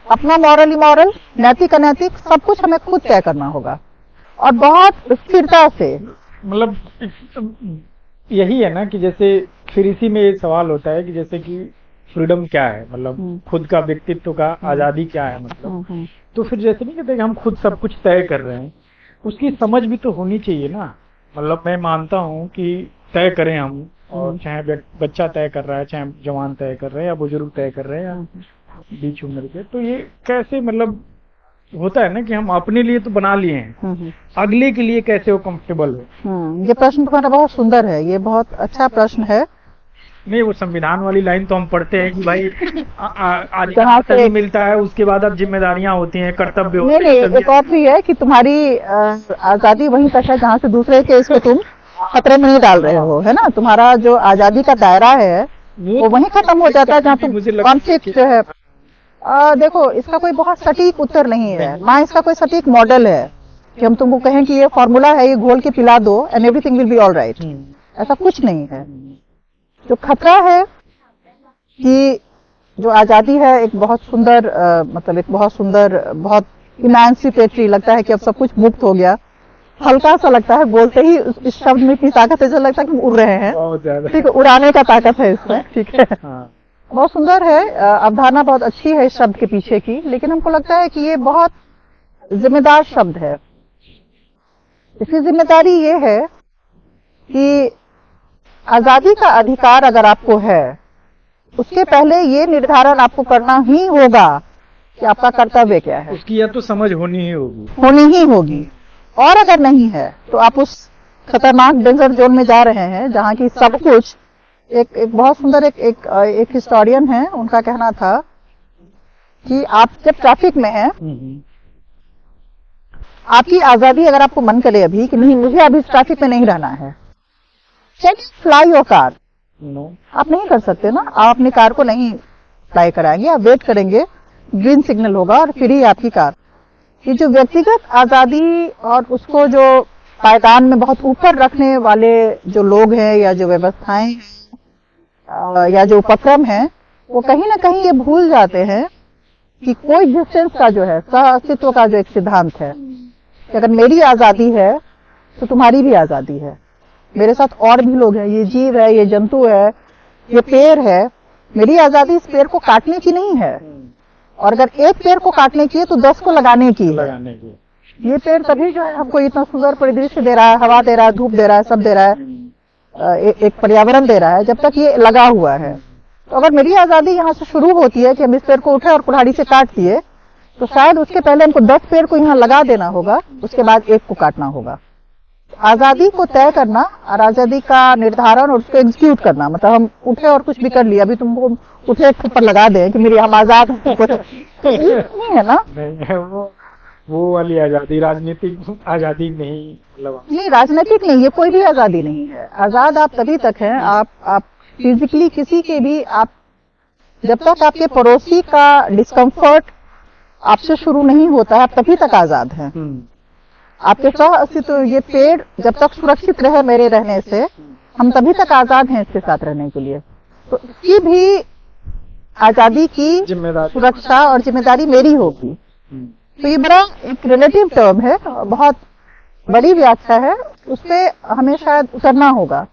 अपना मॉरल इमॉरल, नैतिक अनैतिक, सब कुछ हमें खुद तय करना होगा और बहुत स्थिरता से। मतलब यही है ना कि जैसे फिर इसी में ये सवाल होता है कि जैसे कि फ्रीडम क्या है, मतलब खुद का व्यक्तित्व का आजादी क्या है, मतलब तो फिर जैसे नहीं कहते कि हम खुद सब कुछ तय कर रहे हैं, उसकी समझ भी तो होनी चाहिए ना। मतलब मैं मानता हूँ कि तय करें हम, और चाहे बच्चा तय कर रहा है, चाहे जवान तय कर रहे हैं, या बुजुर्ग तय कर रहे हैं, या बीच उम्र के, तो ये कैसे मतलब होता है ना कि हम अपने लिए तो बना लिए हैं, अगले के लिए कैसे वो कंफर्टेबल हो। ये प्रश्न तुम्हारा बहुत सुंदर है, ये बहुत अच्छा प्रश्न है। नहीं, वो संविधान वाली लाइन तो हम पढ़ते हैं कि भाई अधिकार तभी मिलता है, उसके बाद अब जिम्मेदारियां होती हैं, कर्तव्य होते हैं। नहीं, एक और भी है कि तुम्हारी आजादी वहीं तक है जहाँ से दूसरे के इसको तुम खतरे में नहीं डाल रहे हो, है ना। तुम्हारा जो आजादी का दायरा है वो वहीं खत्म हो जाता है जहाँ तुम कॉन्फ्लिक्ट जो है। देखो, इसका कोई बहुत सटीक उत्तर नहीं है, ना इसका कोई सटीक मॉडल है कि हम तुमको कहें कि ये फॉर्मूला है, ये घोल के पिला दो and everything will be all right. ऐसा कुछ नहीं है। जो खतरा है कि जो आजादी है एक बहुत सुंदर मतलब एक बहुत सुंदर, बहुत इमेंसिपेटरी लगता है कि अब सब कुछ मुक्त हो गया, हल्का सा लगता है, बोलते ही इस शब्द में इतनी ताकत है, जो लगता है कि उड़ रहे हैं। ठीक है, उड़ाने का ताकत है इसमें। ठीक है, बहुत सुंदर है, अवधारणा बहुत अच्छी है इस शब्द के पीछे की, लेकिन हमको लगता है कि ये बहुत जिम्मेदार शब्द है। इसकी जिम्मेदारी ये है कि आजादी का अधिकार अगर आपको है, उसके पहले ये निर्धारण आपको करना ही होगा कि आपका कर्तव्य क्या है। उसकी या तो समझ होनी ही होगी, और अगर नहीं है तो आप उस खतरनाक डेंजर जोन में जा रहे हैं जहाँ की सब कुछ एक बहुत सुंदर एक हिस्टोरियन है, उनका कहना था कि आप जब ट्रैफिक में हैं, आपकी आजादी अगर आपको मन करे अभी कि नहीं मुझे अभी ट्रैफिक में नहीं रहना है, फ्लाई योर कार। आप नहीं कर सकते ना, आप अपनी कार को नहीं फ्लाई कराएंगे, आप वेट करेंगे, ग्रीन सिग्नल होगा और फिर ही आपकी कार। ये जो व्यक्तिगत आजादी और उसको जो पायदान में बहुत ऊपर रखने वाले जो लोग हैं या जो व्यवस्थाएं या जो उपक्रम हैं, वो कहीं ना कहीं ये भूल जाते हैं कि कोई एग्जिस्टेंस का जो है, सह अस्तित्व का जो एक सिद्धांत है कि अगर मेरी आजादी है तो तुम्हारी भी आजादी है। मेरे साथ और भी लोग हैं, ये जीव है, ये जंतु है, ये पेड़ है। मेरी आजादी इस पेड़ को काटने की नहीं है, और अगर एक पेड़ को काटने की है तो 10 को लगाने की है। ये पेड़ तभी जो है हमको इतना सुंदर परिदृश्य दे रहा है, हवा दे रहा है, धूप दे रहा है, सब दे रहा है, एक पर्यावरण दे रहा है, जब तक ये लगा हुआ है। तो अगर मेरी आजादी यहाँ से शुरू होती है कि हम इस पेड़ को उठे और कुल्हाड़ी से काट दिए, तो शायद उसके पहले हमको 10 पेड़ को यहाँ लगा देना होगा, उसके बाद एक को काटना होगा। आजादी को तय करना और आजादी का निर्धारण और उसको एग्जीक्यूट करना, मतलब हम उठे और कुछ भी कर लिया, अभी तुमको उठे एक ऊपर लगा दें कि मेरी हम आजाद नहीं है ना। वो वाली आजादी राजनीतिक आजादी नहीं, मतलब नहीं, राजनीतिक नहीं, ये कोई भी आजादी नहीं है। आजाद आप तभी तक हैं, आप फिजिकली किसी के भी, आप जब तक आपके पड़ोसी का डिस्कम्फर्ट आपसे शुरू नहीं होता है, आप तभी तक आजाद हैं। आपके सह अस्तित्व, ये पेड़ जब तक सुरक्षित रहे मेरे रहने से, हम तभी तक आजाद हैं इसके साथ रहने के लिए। तो इसकी भी आजादी की सुरक्षा और जिम्मेदारी मेरी होगी। तो ये बड़ा एक रिलेटिव टर्म है, बहुत बड़ी व्याख्या है, उस पर हमें शायद उतरना होगा,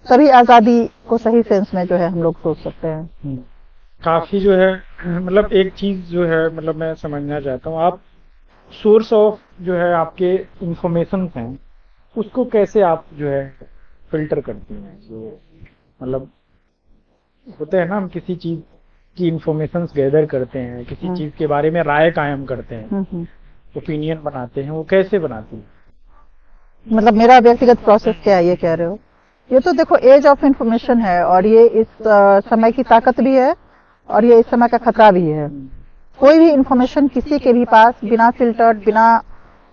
तभी आजादी को सही सेंस में जो है हम लोग सोच सकते हैं। काफी जो है, मतलब एक चीज जो है, मतलब मैं समझना चाहता हूँ, आप सोर्स ऑफ जो है आपके इंफॉर्मेशन हैं, उसको कैसे आप जो है फिल्टर करते हैं? जो मतलब होते हैं ना, हम किसी चीज की इंफॉर्मेशन गैदर करते हैं, किसी चीज के बारे में राय कायम करते हैं, ओपिनियन बनाते हैं, वो कैसे बनाते हैं? मतलब मेरा व्यक्तिगत प्रोसेस क्या है, ये कह रहे हो? ये तो देखो एज ऑफ इंफॉर्मेशन है, और ये इस समय की ताकत भी है, और ये इस समय का खतरा भी है। कोई भी इंफॉर्मेशन किसी के भी पास बिना फिल्टर्ड, बिना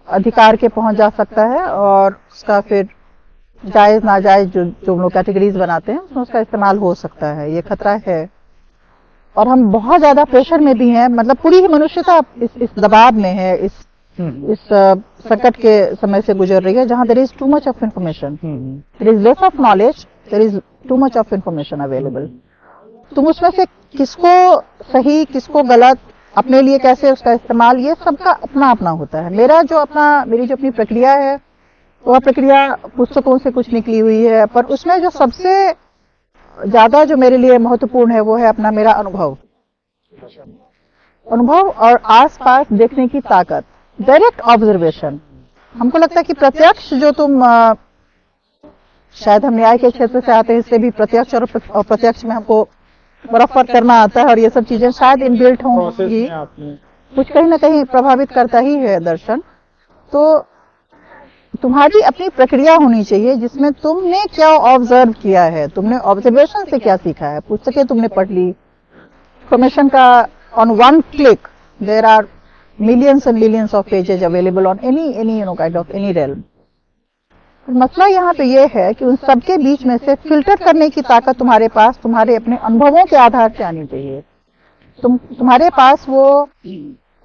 अधिकार के पहुंच जा सकता है और उसका फिर जायज नाजायज जो हम लोग कैटेगरीज बनाते हैं उसमें उसका इस्तेमाल हो सकता है। ये खतरा है और हम बहुत ज्यादा प्रेशर में भी हैं, मतलब पूरी ही मनुष्यता इस दबाव में है, इस संकट के समय से गुजर रही है जहां there is too much of information, there is less of knowledge, there is too much of information available. तुम उसमें से किसको सही किसको गलत, अपने लिए कैसे उसका इस्तेमाल, ये सबका अपना अपना होता है। मेरी जो अपनी प्रक्रिया है वह प्रक्रिया पुस्तकों से कुछ निकली हुई है, पर उसमें जो सबसे ज्यादा जो मेरे लिए महत्वपूर्ण है वो है अपना मेरा अनुभव और आसपास देखने की ताकत, डायरेक्ट ऑब्जर्वेशन। हमको लगता है कि प्रत्यक्ष जो तुम शायद हम न्याय के क्षेत्र से आते हैं, इससे भी प्रत्यक्ष और अप्रत्यक्ष में हमको बड़ा फर्क करना आता है और ये सब चीजें शायद इनबिल्ट होंगी, कुछ कहीं ना कहीं प्रभावित करता ही है दर्शन। तो तुम्हारी अपनी प्रक्रिया होनी चाहिए जिसमें तुमने क्या ऑब्जर्व किया है, तुमने ऑब्जर्वेशन से क्या सीखा है। पुस्तकें तुमने पढ़ ली, इंफॉर्मेशन का on one click there are millions and millions of pages available on any kind of any realm. मसला यहाँ पे ये है कि उन सबके बीच में से फिल्टर करने की ताकत तुम्हारे पास तुम्हारे अपने अनुभवों के आधार से आनी चाहिए। तुम्हारे पास वो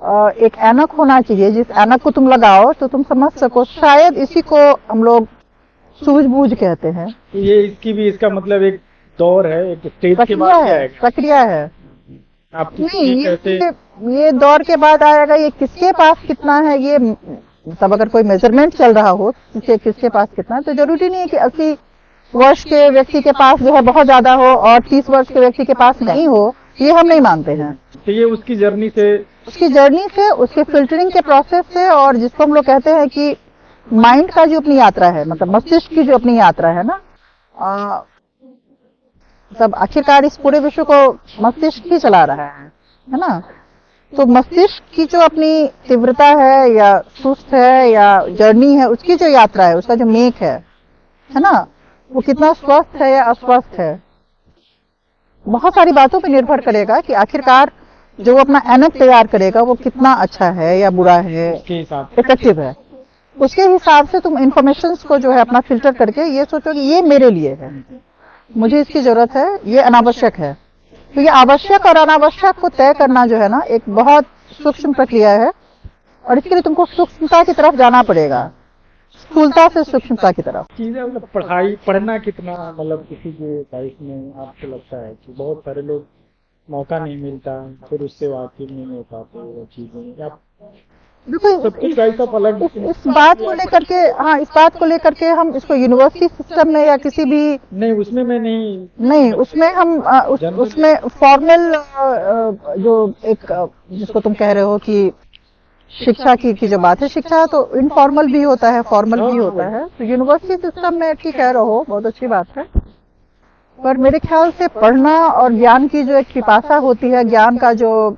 एक ऐनक होना चाहिए, जिस ऐनक को तुम लगाओ तो तुम समझ सको। शायद इसी को हम लोग सूझबूझ कहते हैं। ये इसका मतलब एक दौर है, एक स्टेज के बाद प्रक्रिया है। आप नहीं, ये दौर के बाद आएगा। ये किसके पास कितना है, ये मतलब अगर कोई मेजरमेंट चल रहा हो किसके पास कितना है, तो जरूरी नहीं है कि 80 वर्ष के व्यक्ति के पास जो है बहुत ज्यादा हो और 30 वर्ष के व्यक्ति के पास नहीं हो, ये हम नहीं मानते हैं। तो ये उसकी जर्नी से उसके फिल्टरिंग के प्रोसेस से, और जिसको हम लोग कहते हैं कि माइंड का जो अपनी यात्रा है, मतलब मस्तिष्क की जो अपनी यात्रा है ना, सब आखिरकार इस पूरे विश्व को मस्तिष्क ही चला रहा है ना। तो मस्तिष्क की जो अपनी तीव्रता है या सुस्त है या जर्नी है, उसकी जो यात्रा है, उसका जो मेक है ना, वो कितना स्वस्थ है या अस्वस्थ है, बहुत सारी बातों पर निर्भर करेगा कि आखिरकार जो वो अपना ऐनक तैयार करेगा वो कितना अच्छा है या बुरा है, इफेक्टिव है। उसके हिसाब से तुम इंफॉर्मेशन को जो है अपना फिल्टर करके ये सोचो कि ये मेरे लिए है, मुझे इसकी जरूरत है, ये अनावश्यक है। तो ये आवश्यक और अनावश्यक को तय करना जो है ना, एक बहुत सूक्ष्म प्रक्रिया है और इसके लिए तुमको सूक्ष्मता की तरफ जाना पड़ेगा, स्थूलता से सूक्ष्मता की तरफ। चीजें मतलब पढ़ना कितना, मतलब किसी के लाइफ में आपको लगता है कि बहुत सारे लोग मौका नहीं मिलता, फिर उससे वाकिफ नहीं हो पाते वो चीजें, या देखो इस बात को लेकर के, हाँ, इस बात को लेकर के हम इसको यूनिवर्सिटी सिस्टम में या किसी भी नहीं, उसमें मैं नहीं उसमें हम उसमें फॉर्मल जो एक जिसको तुम कह रहे हो कि शिक्षा की जो बात है, शिक्षा तो इनफॉर्मल भी होता है, फॉर्मल भी होता है। तो यूनिवर्सिटी सिस्टम में ठीक कह रहे हो, बहुत अच्छी बात है, पर मेरे ख्याल से पढ़ना और ज्ञान की जो एक पिपासा होती है, ज्ञान का जो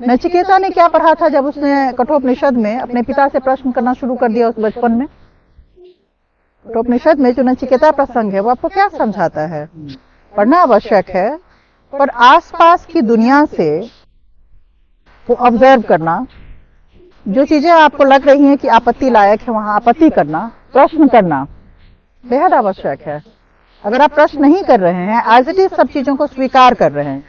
नचिकेता ने क्या पढ़ा था जब उसने कठोपनिषद में अपने पिता से प्रश्न करना शुरू कर दिया उस बचपन में। कठोपनिषद में जो नचिकेता प्रसंग है वो आपको क्या समझाता है? पढ़ना आवश्यक है, पर आसपास की दुनिया से वो ऑब्जर्व करना, जो चीजें आपको लग रही हैं कि आपत्ति लायक है वहां आपत्ति करना, प्रश्न करना बेहद आवश्यक है। अगर आप प्रश्न नहीं कर रहे हैं, एज इट इज सब चीजों को स्वीकार कर रहे हैं,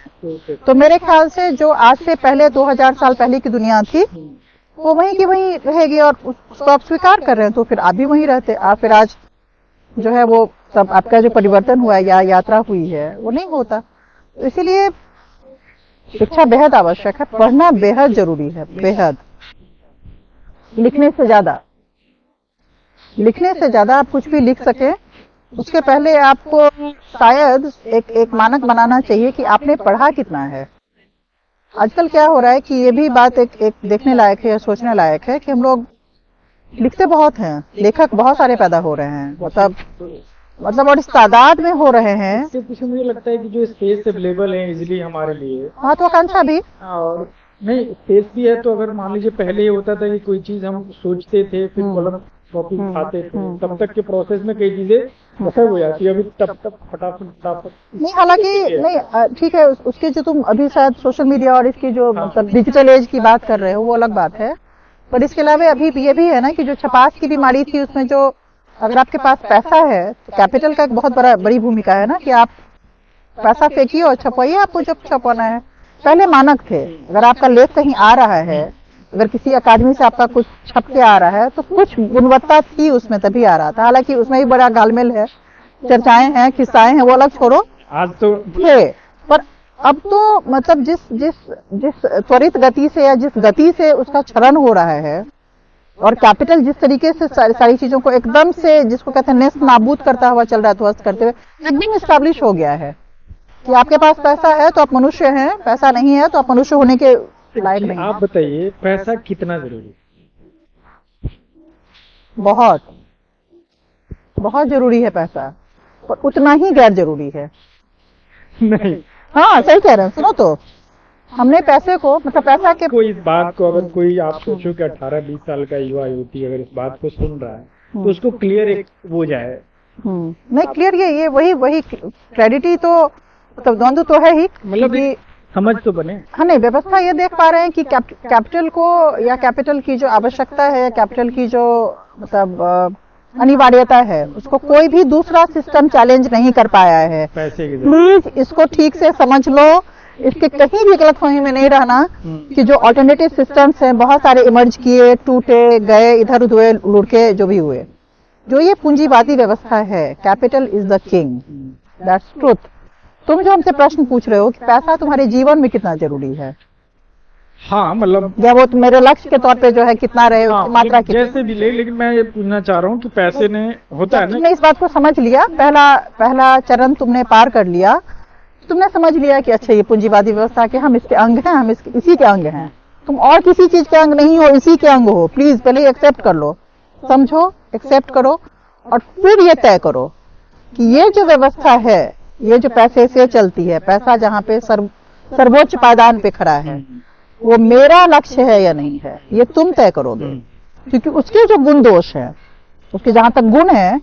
तो मेरे ख्याल से जो आज से पहले 2000 साल पहले की दुनिया थी वो वहीं की वहीं रहेगी और उसको आप स्वीकार कर रहे हैं, तो फिर आप भी वहीं रहते। आप फिर आज जो है वो सब आपका जो परिवर्तन हुआ है या यात्रा हुई है वो नहीं होता। तो इसीलिए शिक्षा बेहद आवश्यक है, पढ़ना बेहद जरूरी है, बेहद। लिखने से ज्यादा आप कुछ भी लिख सके उसके पहले आपको शायद एक मानक बनाना चाहिए कि आपने पढ़ा कितना है। आजकल क्या हो रहा है कि ये भी बात एक देखने लायक है या सोचने लायक है कि हम लोग लिखते बहुत हैं, लेखक बहुत सारे पैदा हो रहे हैं, मतलब और इस तादाद में हो रहे हैं। इससे कुछ मुझे लगता है कि जो स्पेस अवेलेबल है इजीली हमारे लिए, महत्वाकांक्षा भी और नहीं स्पेस भी है, तो अगर मान लीजिए पहले ये होता था कि कोई चीज हम सोचते थे फिर कलम टॉपिक खाते थे, तब तक के प्रोसेस में कई चीजें असर हो जाती है, अभी तब तक फटाफट फटाफट। नहीं, हालांकि नहीं, ठीक है, उसके जो तुम अभी शायद सोशल मीडिया और इसकी जो मतलब डिजिटल एज की बात कर रहे हो वो अलग बात है, पर इसके अलावा अभी ये भी है ना कि जो छपास की बीमारी थी उसमें जो, अगर आपके पास पैसा है तो कैपिटल का एक बहुत बड़ी भूमिका है ना, कि आप पैसा फेंकिए और छपवाइए आपको जब छपवाना है। पहले मानक थे, अगर आपका लेख कहीं आ रहा है, अगर किसी अकादमी से आपका कुछ छप के आ रहा है तो कुछ गुणवत्ता थी उसमें, तभी आ रहा था। हालांकि उसमें भी बड़ा गालमेल है, चर्चाएं हैं, किस्साएं हैं, वो अलग छोड़ो, आज तो थे। पर अब तो मतलब जिस जिस जिस त्वरित गति से या जिस गति से उसका क्षरण हो रहा है, और कैपिटल जिस तरीके से सारी चीजों को एकदम से, जिसको कहते हैं नेस्त नाबूद करता हुआ चल रहा है, ध्वस्त करते हुए एकदम स्टैब्लिश हो गया है कि आपके पास पैसा है तो आप मनुष्य हैं, पैसा नहीं है तो आप मनुष्य होने के लायक नहीं। आप बताइए पैसा कितना जरूरी है? बहुत बहुत जरूरी है पैसा, पर उतना ही गैर जरूरी है। नहीं, हाँ सही कह रहे हैं। सुनो तो, हमने पैसे को मतलब पैसा के कोई इस बात को, अगर कोई आप सोचो कि 18-20 साल का युवा युवती अगर इस बात को सुन रहा है तो उसको क्लियर एक वो जाए। नहीं, क्लियर ये वही क्रेडिटी तो मतलब द्वंद्व तो है ही, मतलब समझ तो बने। हाँ नहीं, व्यवस्था ये देख पा रहे हैं कि कैपिटल को या कैपिटल की जो आवश्यकता है, कैपिटल की जो मतलब अनिवार्यता है, उसको कोई भी दूसरा सिस्टम चैलेंज नहीं कर पाया है। पैसे की प्लीज इसको ठीक से समझ लो, इसके कहीं भी गलतफहमी में नहीं रहना कि जो अल्टरनेटिव सिस्टम्स हैं बहुत सारे इमर्ज किए, टूटे गए, इधर उधर लुढ़के जो भी हुए, जो ये पूंजीवादी व्यवस्था है, capital is the king, that's truth. तुम जो हमसे प्रश्न पूछ रहे हो कि पैसा तुम्हारे जीवन में कितना जरूरी है, हाँ मतलब या वो मेरे लक्ष्य के तौर पे जो है कितना रहे, हाँ, मात्रा कितनी, जैसे भी ले, लेकिन मैं ये पूछना चाह रहा हूँ कि पैसे ने होता है ना, तुमने इस बात को समझ लिया, पहला चरण तुमने पार कर लिया, तुमने समझ लिया कि अच्छा ये पूंजीवादी व्यवस्था के हम इसके अंग हैं, हम इसी के अंग हैं, तुम और किसी चीज के अंग नहीं हो, इसी के अंग हो। प्लीज पहले एक्सेप्ट कर लो, समझो, एक्सेप्ट करो, और फिर ये तय करो कि ये जो व्यवस्था है, ये जो पैसे से चलती है, पैसा जहाँ पे सर्वोच्च पायदान पे खड़ा है, वो मेरा लक्ष्य है या नहीं है, ये तुम तय करोगे। क्योंकि उसके जो गुण दोष है, उसके जहां तक गुण है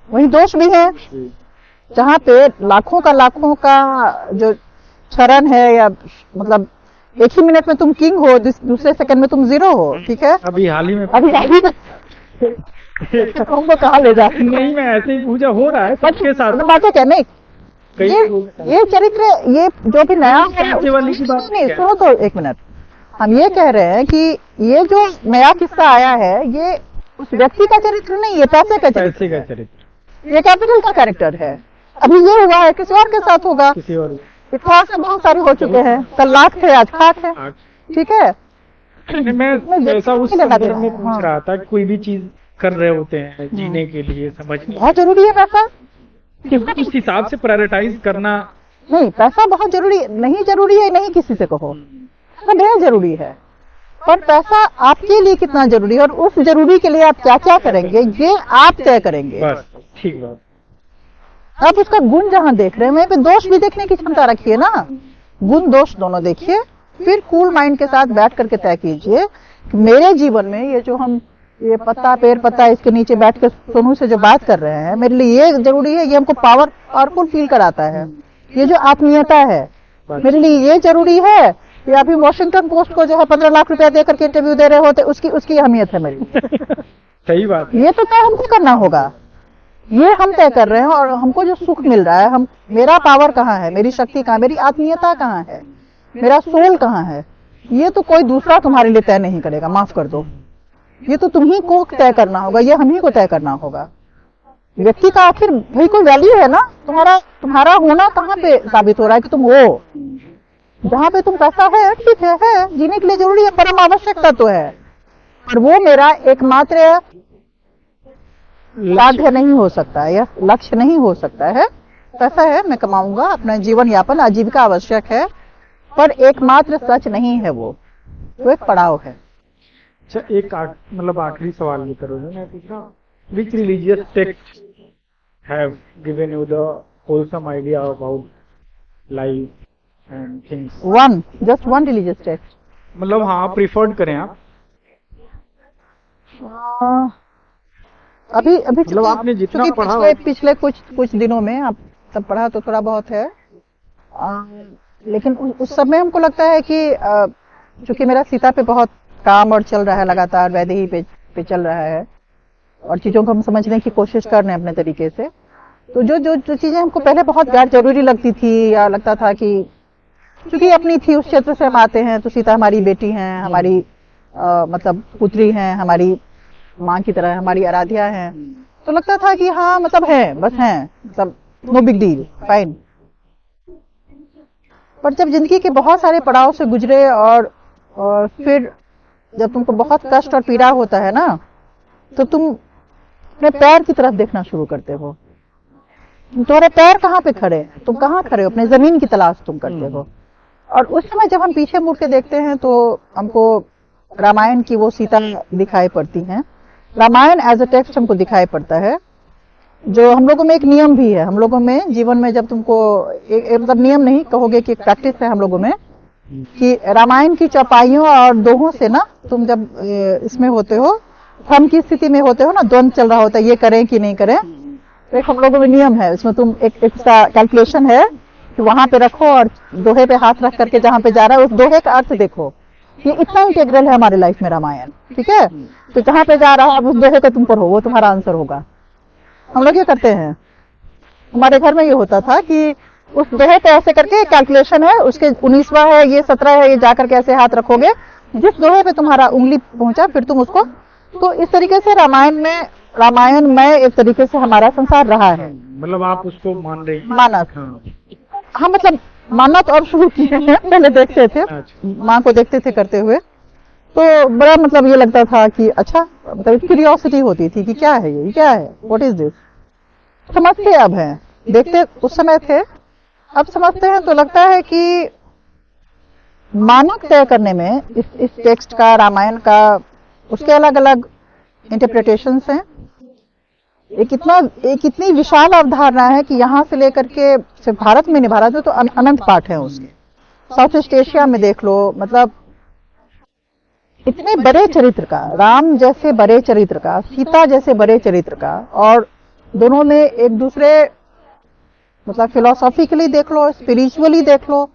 वहीं दोष भी है। जहाँ पे लाखों का जो क्षरण है, या मतलब एक ही मिनट में तुम किंग हो, दूसरे सेकंड में तुम जीरो हो, ठीक है। अभी हाल ही में तुमको कहाँ ले जा, नहीं, मैं ऐसे ही पूछा, हो रहा है सबके साथ बातें क्या नहीं, कई ये चरित्र, ये जो भी नया है, वाली की बात नहीं सुनो तो एक मिनट, हम ये कह रहे हैं कि ये जो नया किस्सा आया है, ये उस व्यक्ति का चरित्र नहीं, ये पैसे का चरित्र, ये कैपिटल का कैरेक्टर है। अभी ये हुआ है, किसी और के साथ होगा, किसी और इतिहास में बहुत सारे हो चुके हैं, कल लाख थे आज खाक है, ठीक है। मैं ऐसा उस संदर्भ में पूछ रहा था कि कोई भी चीज कर रहे होते हैं जीने के लिए, समझने बहुत जरूरी है पैसा, कि उस हिसाब से प्रायोरिटाइज करना। नहीं, पैसा बहुत जरूरी नहीं, जरूरी है नहीं किसी से कहो, बेहद जरूरी है, पर पैसा आपके लिए कितना जरूरी है और उस जरूरी के लिए आप क्या क्या करेंगे, ये आप तय करेंगे। बस ठीक बात। आप उसका गुण जहाँ देख रहे हैं, वहीं पे दोष भी देखने की क्षमता रखिए ना, गुण दोष दोनों देखिए, फिर कूल माइंड के साथ बैठ करके तय कीजिए कि मेरे जीवन में ये जो हम ये पत्ता पेड़ पत्ता इसके नीचे बैठ के सोनू से जो बात कर रहे हैं, मेरे लिए ये जरूरी है, ये हमको पावरफुल फील कराता है, ये जो आत्मीयता है मेरे लिए ये जरूरी है, या अभी वॉशिंगटन पोस्ट को जो है 15 लाख रुपया दे करके इंटरव्यू दे रहे होते, उसकी अहमियत है मेरी। सही बात। ये तो तय हमको करना होगा, ये हम तय कर रहे हैं, और हमको जो सुख मिल रहा है, हम मेरा पावर कहाँ है, मेरी शक्ति कहाँ, मेरी आत्मीयता कहाँ है, मेरा सोल कहाँ है, ये तो कोई दूसरा तुम्हारे लिए तय नहीं करेगा, माफ कर दो, ये तो तुम ही को तय करना होगा, ये हम ही को तय करना होगा। व्यक्ति का आखिर भाई कोई वैल्यू है ना, तुम्हारा होना कहाँ पे साबित हो रहा है कि तुम हो, जहाँ पे तुम पैसा है, ठीक है जीने के लिए जरूरी है, परम आवश्यकता तो है, पर वो मेरा एकमात्र साध्य नहीं हो सकता है, या लक्ष्य नहीं हो सकता है। पैसा है, मैं कमाऊंगा, अपना जीवन यापन आजीविका आवश्यक है, पर एकमात्र सच नहीं है, वो एक पड़ाव है। अच्छा, एक मतलब आखिरी सवाल ये करोगे, मैं पूछ रहा हूँ, which religious texts have given you the wholesome idea about life and things? Just one religious text. मतलब हाँ, प्रिफर्ड करें आप। अभी अभी मतलब आपने जितना चूंकि पढ़ा पिछले कुछ दिनों में आप तब पढ़ा तो थोड़ा बहुत है, लेकिन उस समय हमको लगता है कि चूंकि मेरा सीता पे बहुत काम और चल रहा है, लगातार वैदेही पे चल रहा है और चीजों को हम समझने की कोशिश कर रहे हैं अपने तरीके से, तो जो चीजें हमको पहले बहुत गैर जरूरी लगती थी या लगता था कि चूंकि अपनी थी, उस क्षेत्र से हम आते हैं, तो सीता हमारी बेटी हैं, हमारी मतलब पुत्री हैं, हमारी माँ की तरह हमारी आराध्या हैं, तो लगता था कि हाँ मतलब है, बस हैं, मतलब नो बिग डील, फाइन। पर जब जिंदगी के बहुत सारे पड़ाव से गुजरे और फिर जब तुमको बहुत कष्ट और पीड़ा होता है ना, तो तुम अपने पैर की तरफ देखना शुरू करते हो। तुम्हारे पैर कहाँ पे खड़े हैं, तुम कहाँ खड़े हो, अपने जमीन की तलाश तुम करते हो। और उस समय जब हम पीछे मुड़ के देखते हैं तो हमको रामायण की वो सीता दिखाई पड़ती हैं। रामायण एज अ टेक्स्ट हमको दिखाई पड़ता है, जो हम लोगों में एक नियम भी है। हम लोगों में जीवन में जब तुमको मतलब नियम नहीं कहोगे कि एक प्रैक्टिस है हम लोगों में, कि रामायण की चौपाइयों और दोहों से ना तुम जब इसमें होते हो, हम की स्थिति में होते हो ना, द्वंद चल रहा होता है, ये करें कि नहीं करें, तो एक हम लोगों में नियम है, इसमें तुम एक कैलकुलेशन है कि वहां पे रखो और दोहे पे हाथ रख करके जहां पे जा रहा है उस दोहे का अर्थ देखो। ये इतना इंटेग्रल है हमारे लाइफ में रामायण, ठीक है। तो जहां पे जा रहा है उस दोहे को तुम पढ़ो, वो तुम्हारा आंसर होगा। हम लोग ये करते हैं, हमारे घर में ये होता था कि उस दोहे पे ऐसे करके कैलकुलेशन है, उसके 19वां है, ये 17 है, ये जाकर के ऐसे हाथ रखोगे, जिस दोहे पे तुम्हारा उंगली पहुंचा फिर तुम उसको। तो इस तरीके से रामायण में एक तरीके से हमारा संसार रहा है। मतलब आप उसको मान रहे हैं? मानस, हाँ मतलब मानना तो अब शुरू किए हैं, पहले देखते थे, माँ को देखते थे करते हुए, तो बड़ा मतलब ये लगता था कि अच्छा, मतलब क्यूरियोसिटी होती थी कि क्या है ये क्या है, व्हाट इज दिस। समझते अब हैं, देखते उस समय थे, अब समझते हैं तो लगता है कि मानक तय करने में इस टेक्स्ट का, रामायण का, उसके अलग अलग इंटरप्रिटेशंस हैं। एक इतनी विशाल अवधारणा है कि यहाँ से लेकर के सिर्फ भारत में नहीं, भारत में तो अनंत पाठ है उसके, साउथ ईस्ट एशिया में देख लो, मतलब इतने बड़े चरित्र का, राम जैसे बड़े चरित्र का, सीता जैसे बड़े चरित्र का, और दोनों ने एक दूसरे मतलब फिलोसॉफिकली देख लो, स्पिरिचुअली देख लो,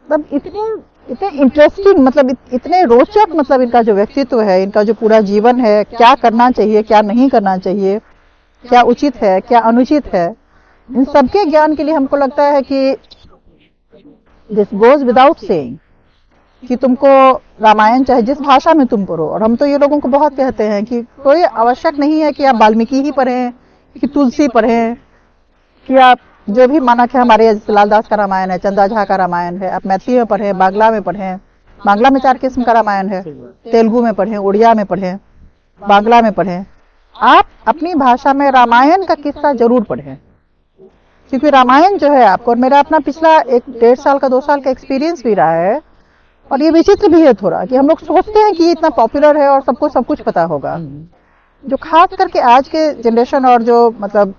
मतलब इतने इंटरेस्टिंग, मतलब इतने रोचक, मतलब इनका जो व्यक्तित्व है, इनका जो पूरा जीवन है, क्या करना चाहिए क्या नहीं करना चाहिए, क्या उचित है क्या अनुचित है, इन सबके ज्ञान के लिए हमको लगता है कि दिस गोज विदाउट सेइंग कि तुमको रामायण चाहे जिस भाषा में तुम पढ़ो। और हम तो ये लोगों को बहुत कहते हैं कि कोई आवश्यक नहीं है कि आप वाल्मीकि ही पढ़ें, कि तुलसी पढ़ें, कि आप जो भी मानक है हमारे, जैसे लालदास का रामायण है, चंदा झा का रामायण है, आप मैथिली में पढ़ें, बांग्ला में पढ़ें, बांग्ला में 4 किस्म का रामायण है, तेलुगु में पढ़ें, उड़िया में पढ़ें, बांग्ला में पढ़ें, आप अपनी भाषा में रामायण का किस्सा जरूर पढ़ें। क्योंकि रामायण जो है आपको, और मेरा अपना पिछला 1-1.5 साल का 2 साल का एक्सपीरियंस भी रहा है, और ये विचित्र भी है थोड़ा कि हम लोग सोचते हैं कि ये इतना पॉपुलर है और सबको सब कुछ पता होगा। जो खास करके आज के जनरेशन और जो मतलब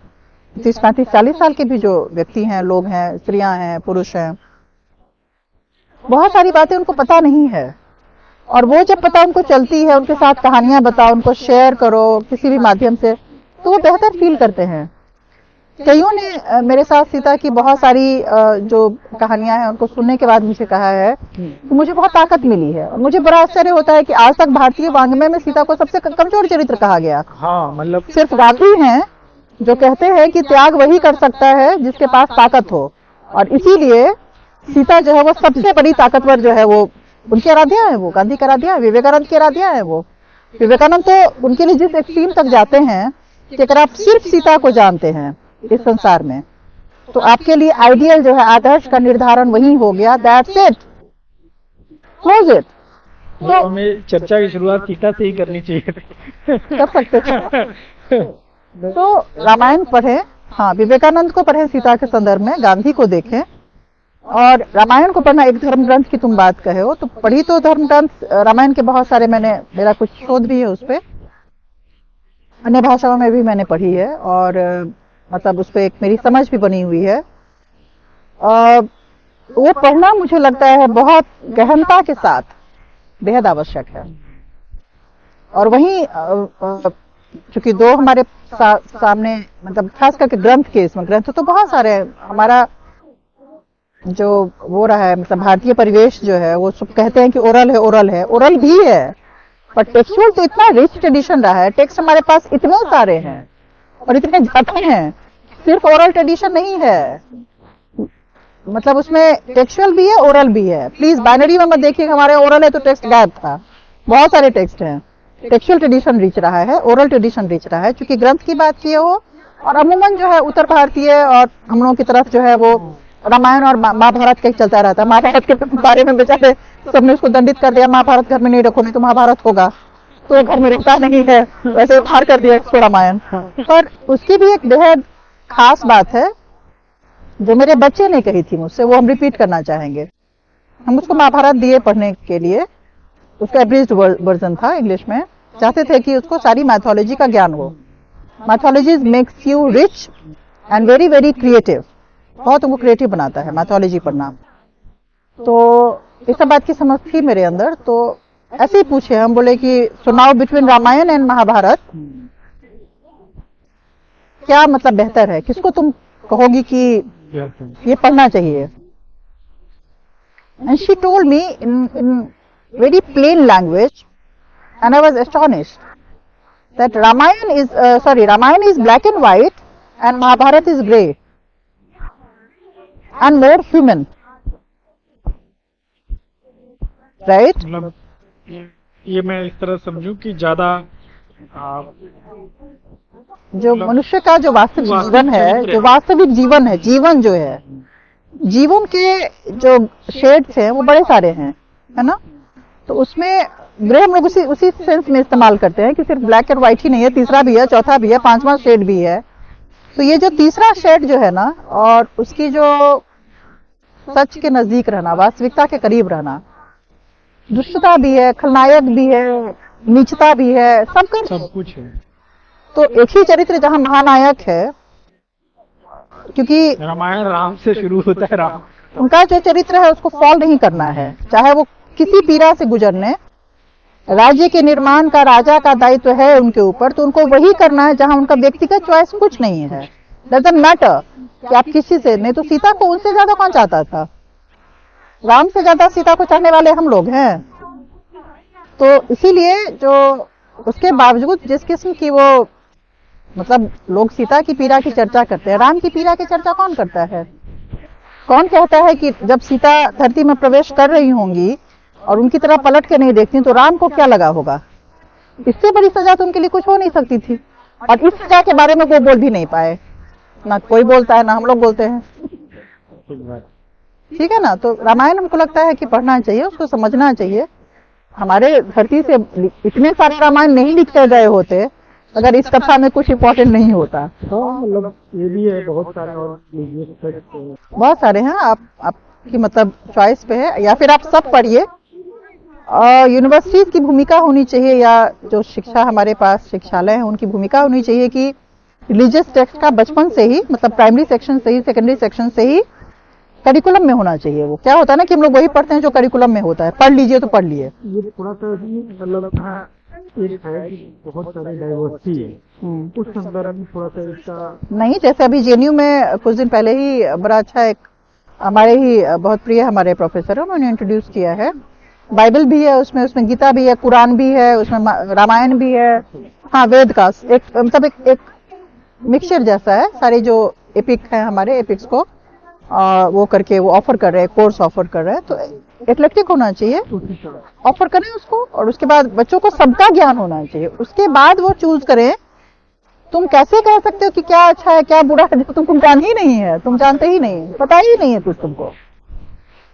30-35-40 साल के भी जो व्यक्ति हैं, लोग हैं, स्त्रियां हैं, पुरुष हैं, बहुत सारी बातें उनको पता नहीं है। और वो जब पता उनको चलती है, उनके साथ कहानियां बताओ, उनको शेयर करो किसी भी माध्यम से, तो वो बेहतर फील करते हैं। कईयों ने मेरे साथ सीता की बहुत सारी जो कहानियां हैं उनको सुनने के बाद मुझे कहा है कि मुझे बहुत ताकत मिली है। और मुझे बड़ा आश्चर्य होता है कि आज तक भारतीय वाङ्मय में सीता को सबसे कमजोर चरित्र कहा गया। हाँ, मतलब सिर्फ गांधी हैं जो कहते हैं कि त्याग वही कर सकता है जिसके पास ताकत हो, और इसीलिए सीता जो है वो सबसे बड़ी ताकतवर जो है, वो उनकी आराध्या है, वो गांधी की आराध्या है, विवेकानंद की आराध्या है। वो विवेकानंद तो उनके लिए जिस एक्सट्रीम तक जाते हैं कि अगर आप सिर्फ सीता को जानते हैं इस संसार में, तो आपके लिए आइडियल जो है, आदर्श का निर्धारण वही हो गया, दैट्स इट, क्लोज इट। तो हमें चर्चा की शुरुआत सीता से ही करनी चाहिए कर सकते थे। तो रामायण पढ़ें, हाँ, विवेकानंद को पढ़ें सीता के संदर्भ में, गांधी को देखें, और रामायण को पढ़ना। एक धर्म ग्रंथ की तुम बात कहे हो, तो पढ़ी तो धर्म ग्रंथ रामायण के बहुत सारे, मेरा कुछ शोध भी है उस पर, अन्य भाषाओं में भी मैंने पढ़ी है, और मतलब उस पर एक मेरी समझ भी बनी हुई है। वो पढ़ना मुझे लगता है बहुत गहनता के साथ बेहद आवश्यक है। और वहीं चूंकि दो हमारे सामने मतलब खास करके ग्रंथ के इसमें, ग्रंथ तो बहुत सारे हैं। हमारा जो वो रहा है मतलब भारतीय परिवेश जो है वो सब कहते हैं कि ओरल है, ओरल है, ओरल भी है, पर टेक्सचुअल तो इतना रिच ट्रेडिशन रहा है, टेक्स्ट हमारे पास इतने सारे हैं और इतने ज्यादा हैं, सिर्फ ओरल ट्रेडिशन नहीं है, मतलब उसमें टेक्सचुअल भी है, ओरल भी है। प्लीज बाइनरी में मत देखिए हमारे ओरल है तो टेक्स्ट गायब था, बहुत सारे टेक्स्ट हैं। टेक्सचुअल ट्रेडिशन रिच रहा है, ओरल ट्रेडिशन रिच रहा है, क्योंकि ग्रंथ की बात किए हो। और अमूमन जो है उत्तर भारतीय और हम लोगों की तरफ जो है वो रामायण और महाभारत का चलता रहता है। महाभारत के बारे में बेचारे सबने उसको दंडित कर दिया, महाभारत घर में नहीं रखो नहीं तो महाभारत होगा, तो घर में रखता नहीं है, वैसे बाहर कर दिया इसको रामायण। पर उसकी भी एक बेहद खास बात है जो मेरे बच्चे ने कही थी मुझसे, वो हम रिपीट करना चाहेंगे। हम उसको महाभारत दिए पढ़ने के लिए, उसका एब्रिज्ड वर्जन था इंग्लिश में, चाहते थे कि उसको सारी मैथोलॉजी का ज्ञान हो। Mythology makes you rich and very very creative, बहुत उनको क्रिएटिव बनाता है मैथोलॉजी पढ़ना। तो इस सब बात की समझ थी मेरे अंदर, तो ऐसे ही पूछे, हम बोले कि सुनाओ बिटवीन रामायण एंड महाभारत क्या मतलब बेहतर है, किसको तुम कहोगी कि ये पढ़ना चाहिए। And she told me in very plain language and I was astonished that Ramayana is black and white and Mahabharata is grey and more human, right. मतलब ये मैं इस तरह समझूं कि ज्यादा जो मनुष्य का जो वास्तविक जीवन है, जो वास्तविक जीवन है, जीवन जो है, जीवन के जो शेड्स हैं वो बड़े सारे हैं, है ना। तो उसमें ग्रे हम लोग उसी सेंस में इस्तेमाल करते हैं कि सिर्फ ब्लैक एंड व्हाइट ही नहीं है, तीसरा भी है, चौथा भी है, पांचवा शेड भी है। तो ये जो तीसरा शेड जो है ना, और उसकी जो सच के नजदीक रहना, वास्तविकता के करीब रहना, दुष्टता भी है, खलनायक भी है, नीचता भी है, सब कुछ है। तो एक ही चरित्र जहां महानायक है, क्योंकि रामायण राम से शुरू होता है, राम उनका जो चरित्र है उसको फॉल नहीं करना है, चाहे वो किसी पीड़ा से गुजरने। राज्य के निर्माण का राजा का दायित्व है उनके ऊपर, तो उनको वही करना है जहां उनका व्यक्तिगत चॉइस कुछ नहीं है। डजंट मैटर कि आप किसी से, नहीं तो सीता को उनसे ज्यादा कौन चाहता था, राम से ज्यादा सीता को चाहने वाले हम लोग हैं। तो इसीलिए जो उसके बावजूद जिस किस्म की वो मतलब लोग सीता की पीड़ा की चर्चा करते हैं, राम की पीड़ा की चर्चा कौन करता है। कौन कहता है कि जब सीता धरती में प्रवेश कर रही होंगी और उनकी तरफ पलट के नहीं देखती तो राम को क्या लगा होगा। इससे बड़ी सजा तो उनके लिए कुछ हो नहीं सकती थी, और इस सजा के बारे में वो बोल भी नहीं पाए, ना कोई बोलता है ना हम लोग बोलते हैं, ठीक है ना। तो रामायण हमको लगता है कि पढ़ना चाहिए, उसको समझना चाहिए। हमारे धरती से इतने सारे रामायण नहीं लिखे गए होते अगर इस कथा में कुछ इम्पोर्टेंट नहीं होता। मतलब ये भी है, बहुत सारे और बहुत सारे हैं, आपकी मतलब चॉइस पे है, या फिर आप सब पढ़िए। यूनिवर्सिटीज की भूमिका होनी चाहिए, या जो शिक्षा हमारे पास शिक्षालय है उनकी भूमिका होनी चाहिए कि रिलीजियस टेक्स्ट का बचपन से ही, मतलब प्राइमरी सेक्शन से ही, सेकेंडरी सेक्शन से ही करिकुलम में होना चाहिए। वो क्या होता है ना कि हम लोग वही पढ़ते हैं जो करिकुलम में होता है, पढ़ लीजिए तो पढ़ लिए। ये थोड़ा सा मतलब एक है कि बहुत सारी डाइवर्सिटी है, उस संदर्भ में थोड़ा सा इसका नहीं, जैसे अभी जेएनयू में कुछ दिन पहले ही बड़ा अच्छा एक हमारे ही बहुत प्रिय हमारे प्रोफेसर है, उन्होंने इंट्रोड्यूस किया है। बाइबल भी है उसमें गीता भी है, कुरान भी है, उसमें रामायण भी है, हाँ वेद का एक मतलब एक मिक्सचर जैसा है। सारे जो एपिक है हमारे एपिक्स को वो करके वो ऑफर कर रहे हैं, कोर्स ऑफर कर रहे हैं। तो एक्लेक्टिक होना चाहिए, ऑफर करें उसको, और उसके बाद बच्चों को सबका ज्ञान होना चाहिए, उसके बाद वो चूज करें। तुम कैसे कह सकते हो कि क्या अच्छा है क्या बुरा है, तुम जान ही नहीं है, तुम जानते ही नहीं, पता ही नहीं है कुछ तुमको।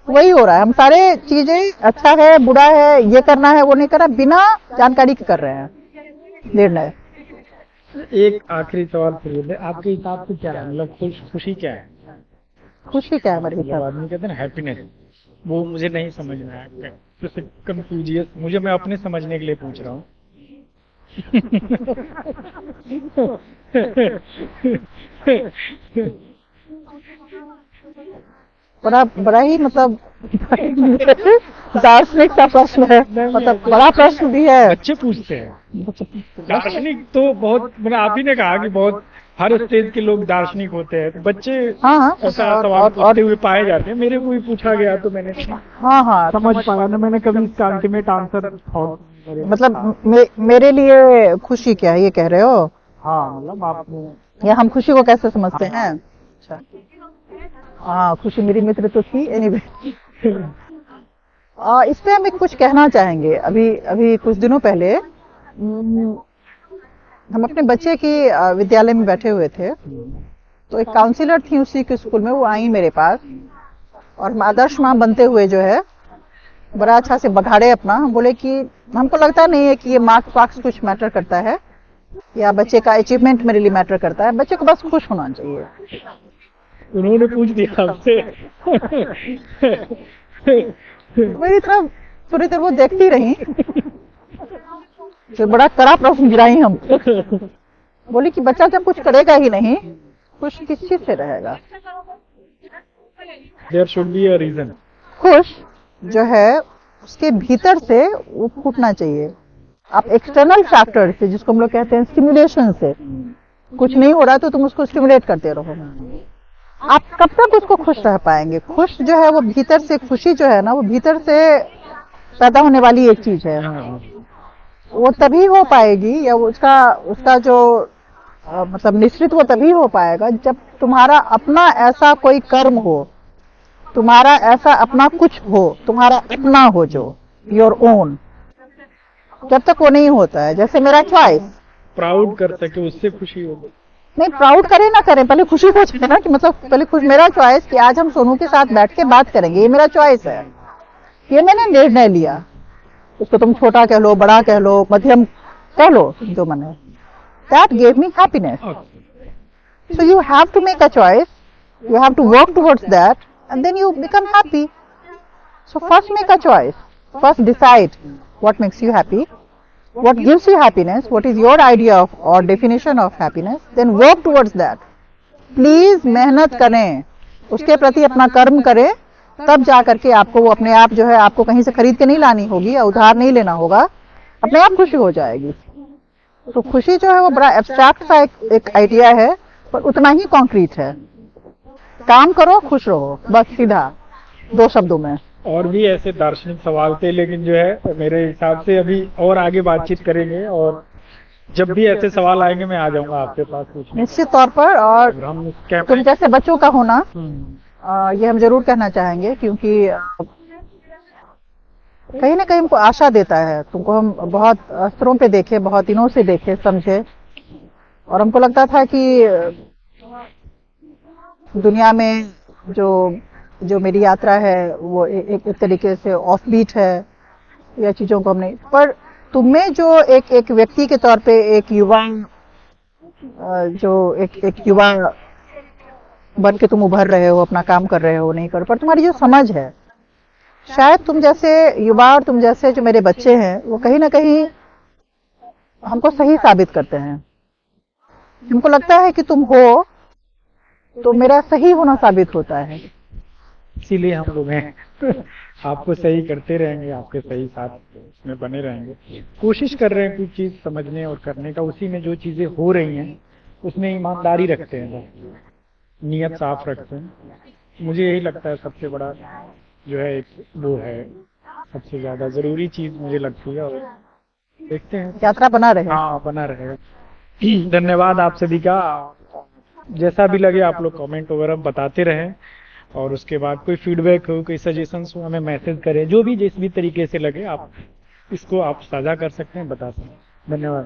वही हो रहा है, हम सारे चीजें अच्छा है बुरा है, ये करना है वो नहीं करना, बिना जानकारी के कर रहे हैं निर्णय। एक आखिरी सवाल फिर, आपके हिसाब से क्या है, मतलब खुशी क्या है? खुशी क्या है हमारे हिसाब? आदमी कहते हैं ना हैप्पीनेस, वो मुझे नहीं समझ में आया, जैसे कंफ्यूजियस, मुझे मैं अपने समझने के लिए पूछ रहा हूँ। बड़ा बड़ा ही मतलब दार्शनिक सा प्रश्न है, मतलब बड़ा प्रश्न भी है। बच्चे पूछते हैं दार्शनिक तो बहुत, मैंने आप ही ने कहा कि बहुत हर स्टेज के लोग दार्शनिक होते हैं, तो बच्चे हाँ ऐसा सवाल पूछते हुए पाए जाते हैं। मेरे को भी पूछा गया तो मैंने हाँ समझ पाया ना, मैंने कभी इसका अल्टीमेट आंसर मतलब मेरे लिए खुशी क्या है ये कह रहे हो? हाँ, मतलब आपने या हम खुशी को कैसे समझते हैं? अच्छा, हाँ, खुशी मेरी मित्र तो थी। एनीवे, इस पे हम एक कुछ कहना चाहेंगे। अभी अभी कुछ दिनों पहले हम अपने बच्चे की विद्यालय में बैठे हुए थे, तो एक काउंसलर थी उसी के स्कूल में, वो आई मेरे पास और आदर्श माँ बनते हुए जो है बड़ा अच्छा से बघाड़े अपना। हम बोले कि हमको लगता नहीं है कि ये मार्क्स वार्क्स कुछ मैटर करता है या बच्चे का अचीवमेंट मेरे लिए मैटर करता है, बच्चे को बस खुश होना चाहिए। उन्होंने पूछ दिया आपसे? मेरी तरफ थोड़ी देर वो देखती रही, फिर बड़ा कड़ा प्रश्न गिराई हम। बोली कि बच्चा जब कुछ करेगा ही नहीं, खुश किस चीज से रहेगा? There should be a reason. खुश जो है उसके भीतर से वो फूटना चाहिए। आप एक्सटर्नल फैक्टर से, जिसको हम लोग कहते हैं स्टिमुलेशन से, कुछ नहीं हो रहा तो तुम उसको स्टिमुलेट करते रहो। आप कब तक उसको खुश रह पाएंगे? खुश जो है वो भीतर से, खुशी जो है ना वो भीतर से पैदा होने वाली एक चीज है। वो तभी हो पाएगी, या उसका जो मतलब निश्चित वो तभी हो पाएगा जब तुम्हारा अपना ऐसा कोई कर्म हो, तुम्हारा ऐसा अपना कुछ हो, तुम्हारा अपना हो जो योर ओन। जब तक वो नहीं होता है, जैसे मेरा चॉइस, प्राउड कर सके उससे खुशी होगी। नहीं, प्राउड करें ना करें, पहले खुशी को चाहिए ना, कि मतलब पहले खुश। मेरा चॉइस कि आज हम सोनू के साथ बैठ के बात करेंगे, ये मेरा चॉइस है, ये मैंने निर्णय लिया। उसको तुम छोटा कह लो, बड़ा कह लो, मध्यम कह लो, जो मन है। That gave me happiness. So you have to make a choice, you have to work towards that, and then you become happy. So first make a choice, first decide what makes you happy, what gives you happiness, what is your idea of or definition of happiness, then work towards that. Please मेहनत करें, उसके प्रति अपना कर्म करें, तब जा करके आपको वो अपने आप जो है, आपको कहीं से खरीद के नहीं लानी होगी या उधार नहीं लेना होगा, अपने आप खुशी हो जाएगी। तो खुशी जो है वो बड़ा एब्स्ट्रैक्ट सा एक आइडिया है, पर उतना ही कॉन्क्रीट है। काम करो, खुश रहो, बस सीधा 2 शब्दों में। और भी ऐसे दार्शनिक सवाल थे, लेकिन जो है मेरे हिसाब से अभी और आगे बातचीत करेंगे, और जब भी ऐसे सवाल आएंगे मैं आ जाऊंगा आपके पास पूछने। निश्चित तौर पर। और हम तुम जैसे बच्चों का होना, ये हम जरूर कहना चाहेंगे, क्योंकि कहीं ना कहीं हमको आशा देता है। तुमको हम बहुत स्तरों पे देखे, बहुत दिनों से देखे, समझे, और हमको लगता था कि दुनिया में जो मेरी यात्रा है वो एक तरीके से ऑफ बीट है, या चीजों को हमने, पर तुम्हें जो एक व्यक्ति के तौर पे, एक युवा, जो एक युवा बन के तुम उभर रहे हो, अपना काम कर रहे हो, नहीं कर, पर तुम्हारी जो समझ है, शायद तुम जैसे युवा और तुम जैसे जो मेरे बच्चे हैं, वो कहीं ना कहीं हमको सही साबित करते हैं। हमको लगता है कि तुम हो तो मेरा सही होना साबित होता है, इसीलिए हम लोग हैं। आपको सही करते रहेंगे, आपके सही साथ उसमें बने रहेंगे। कोशिश कर रहे हैं कुछ चीज समझने और करने का, उसी में जो चीजें हो रही हैं उसमें ईमानदारी रखते हैं, नियत साफ रखते हैं। मुझे यही लगता है सबसे बड़ा जो है एक वो है, सबसे ज्यादा जरूरी चीज मुझे लगती है। और देखते हैं यात्रा बना रहे। हाँ, बना रहेगा। धन्यवाद आप सभी का। जैसा भी लगे आप लोग कमेंट वगैरह बताते रहें, और उसके बाद कोई फीडबैक हो, कोई सजेशंस हो, हमें मैसेज करें। जो भी जिस भी तरीके से लगे आप इसको आप साझा कर सकते हैं, बता सकते हैं। धन्यवाद।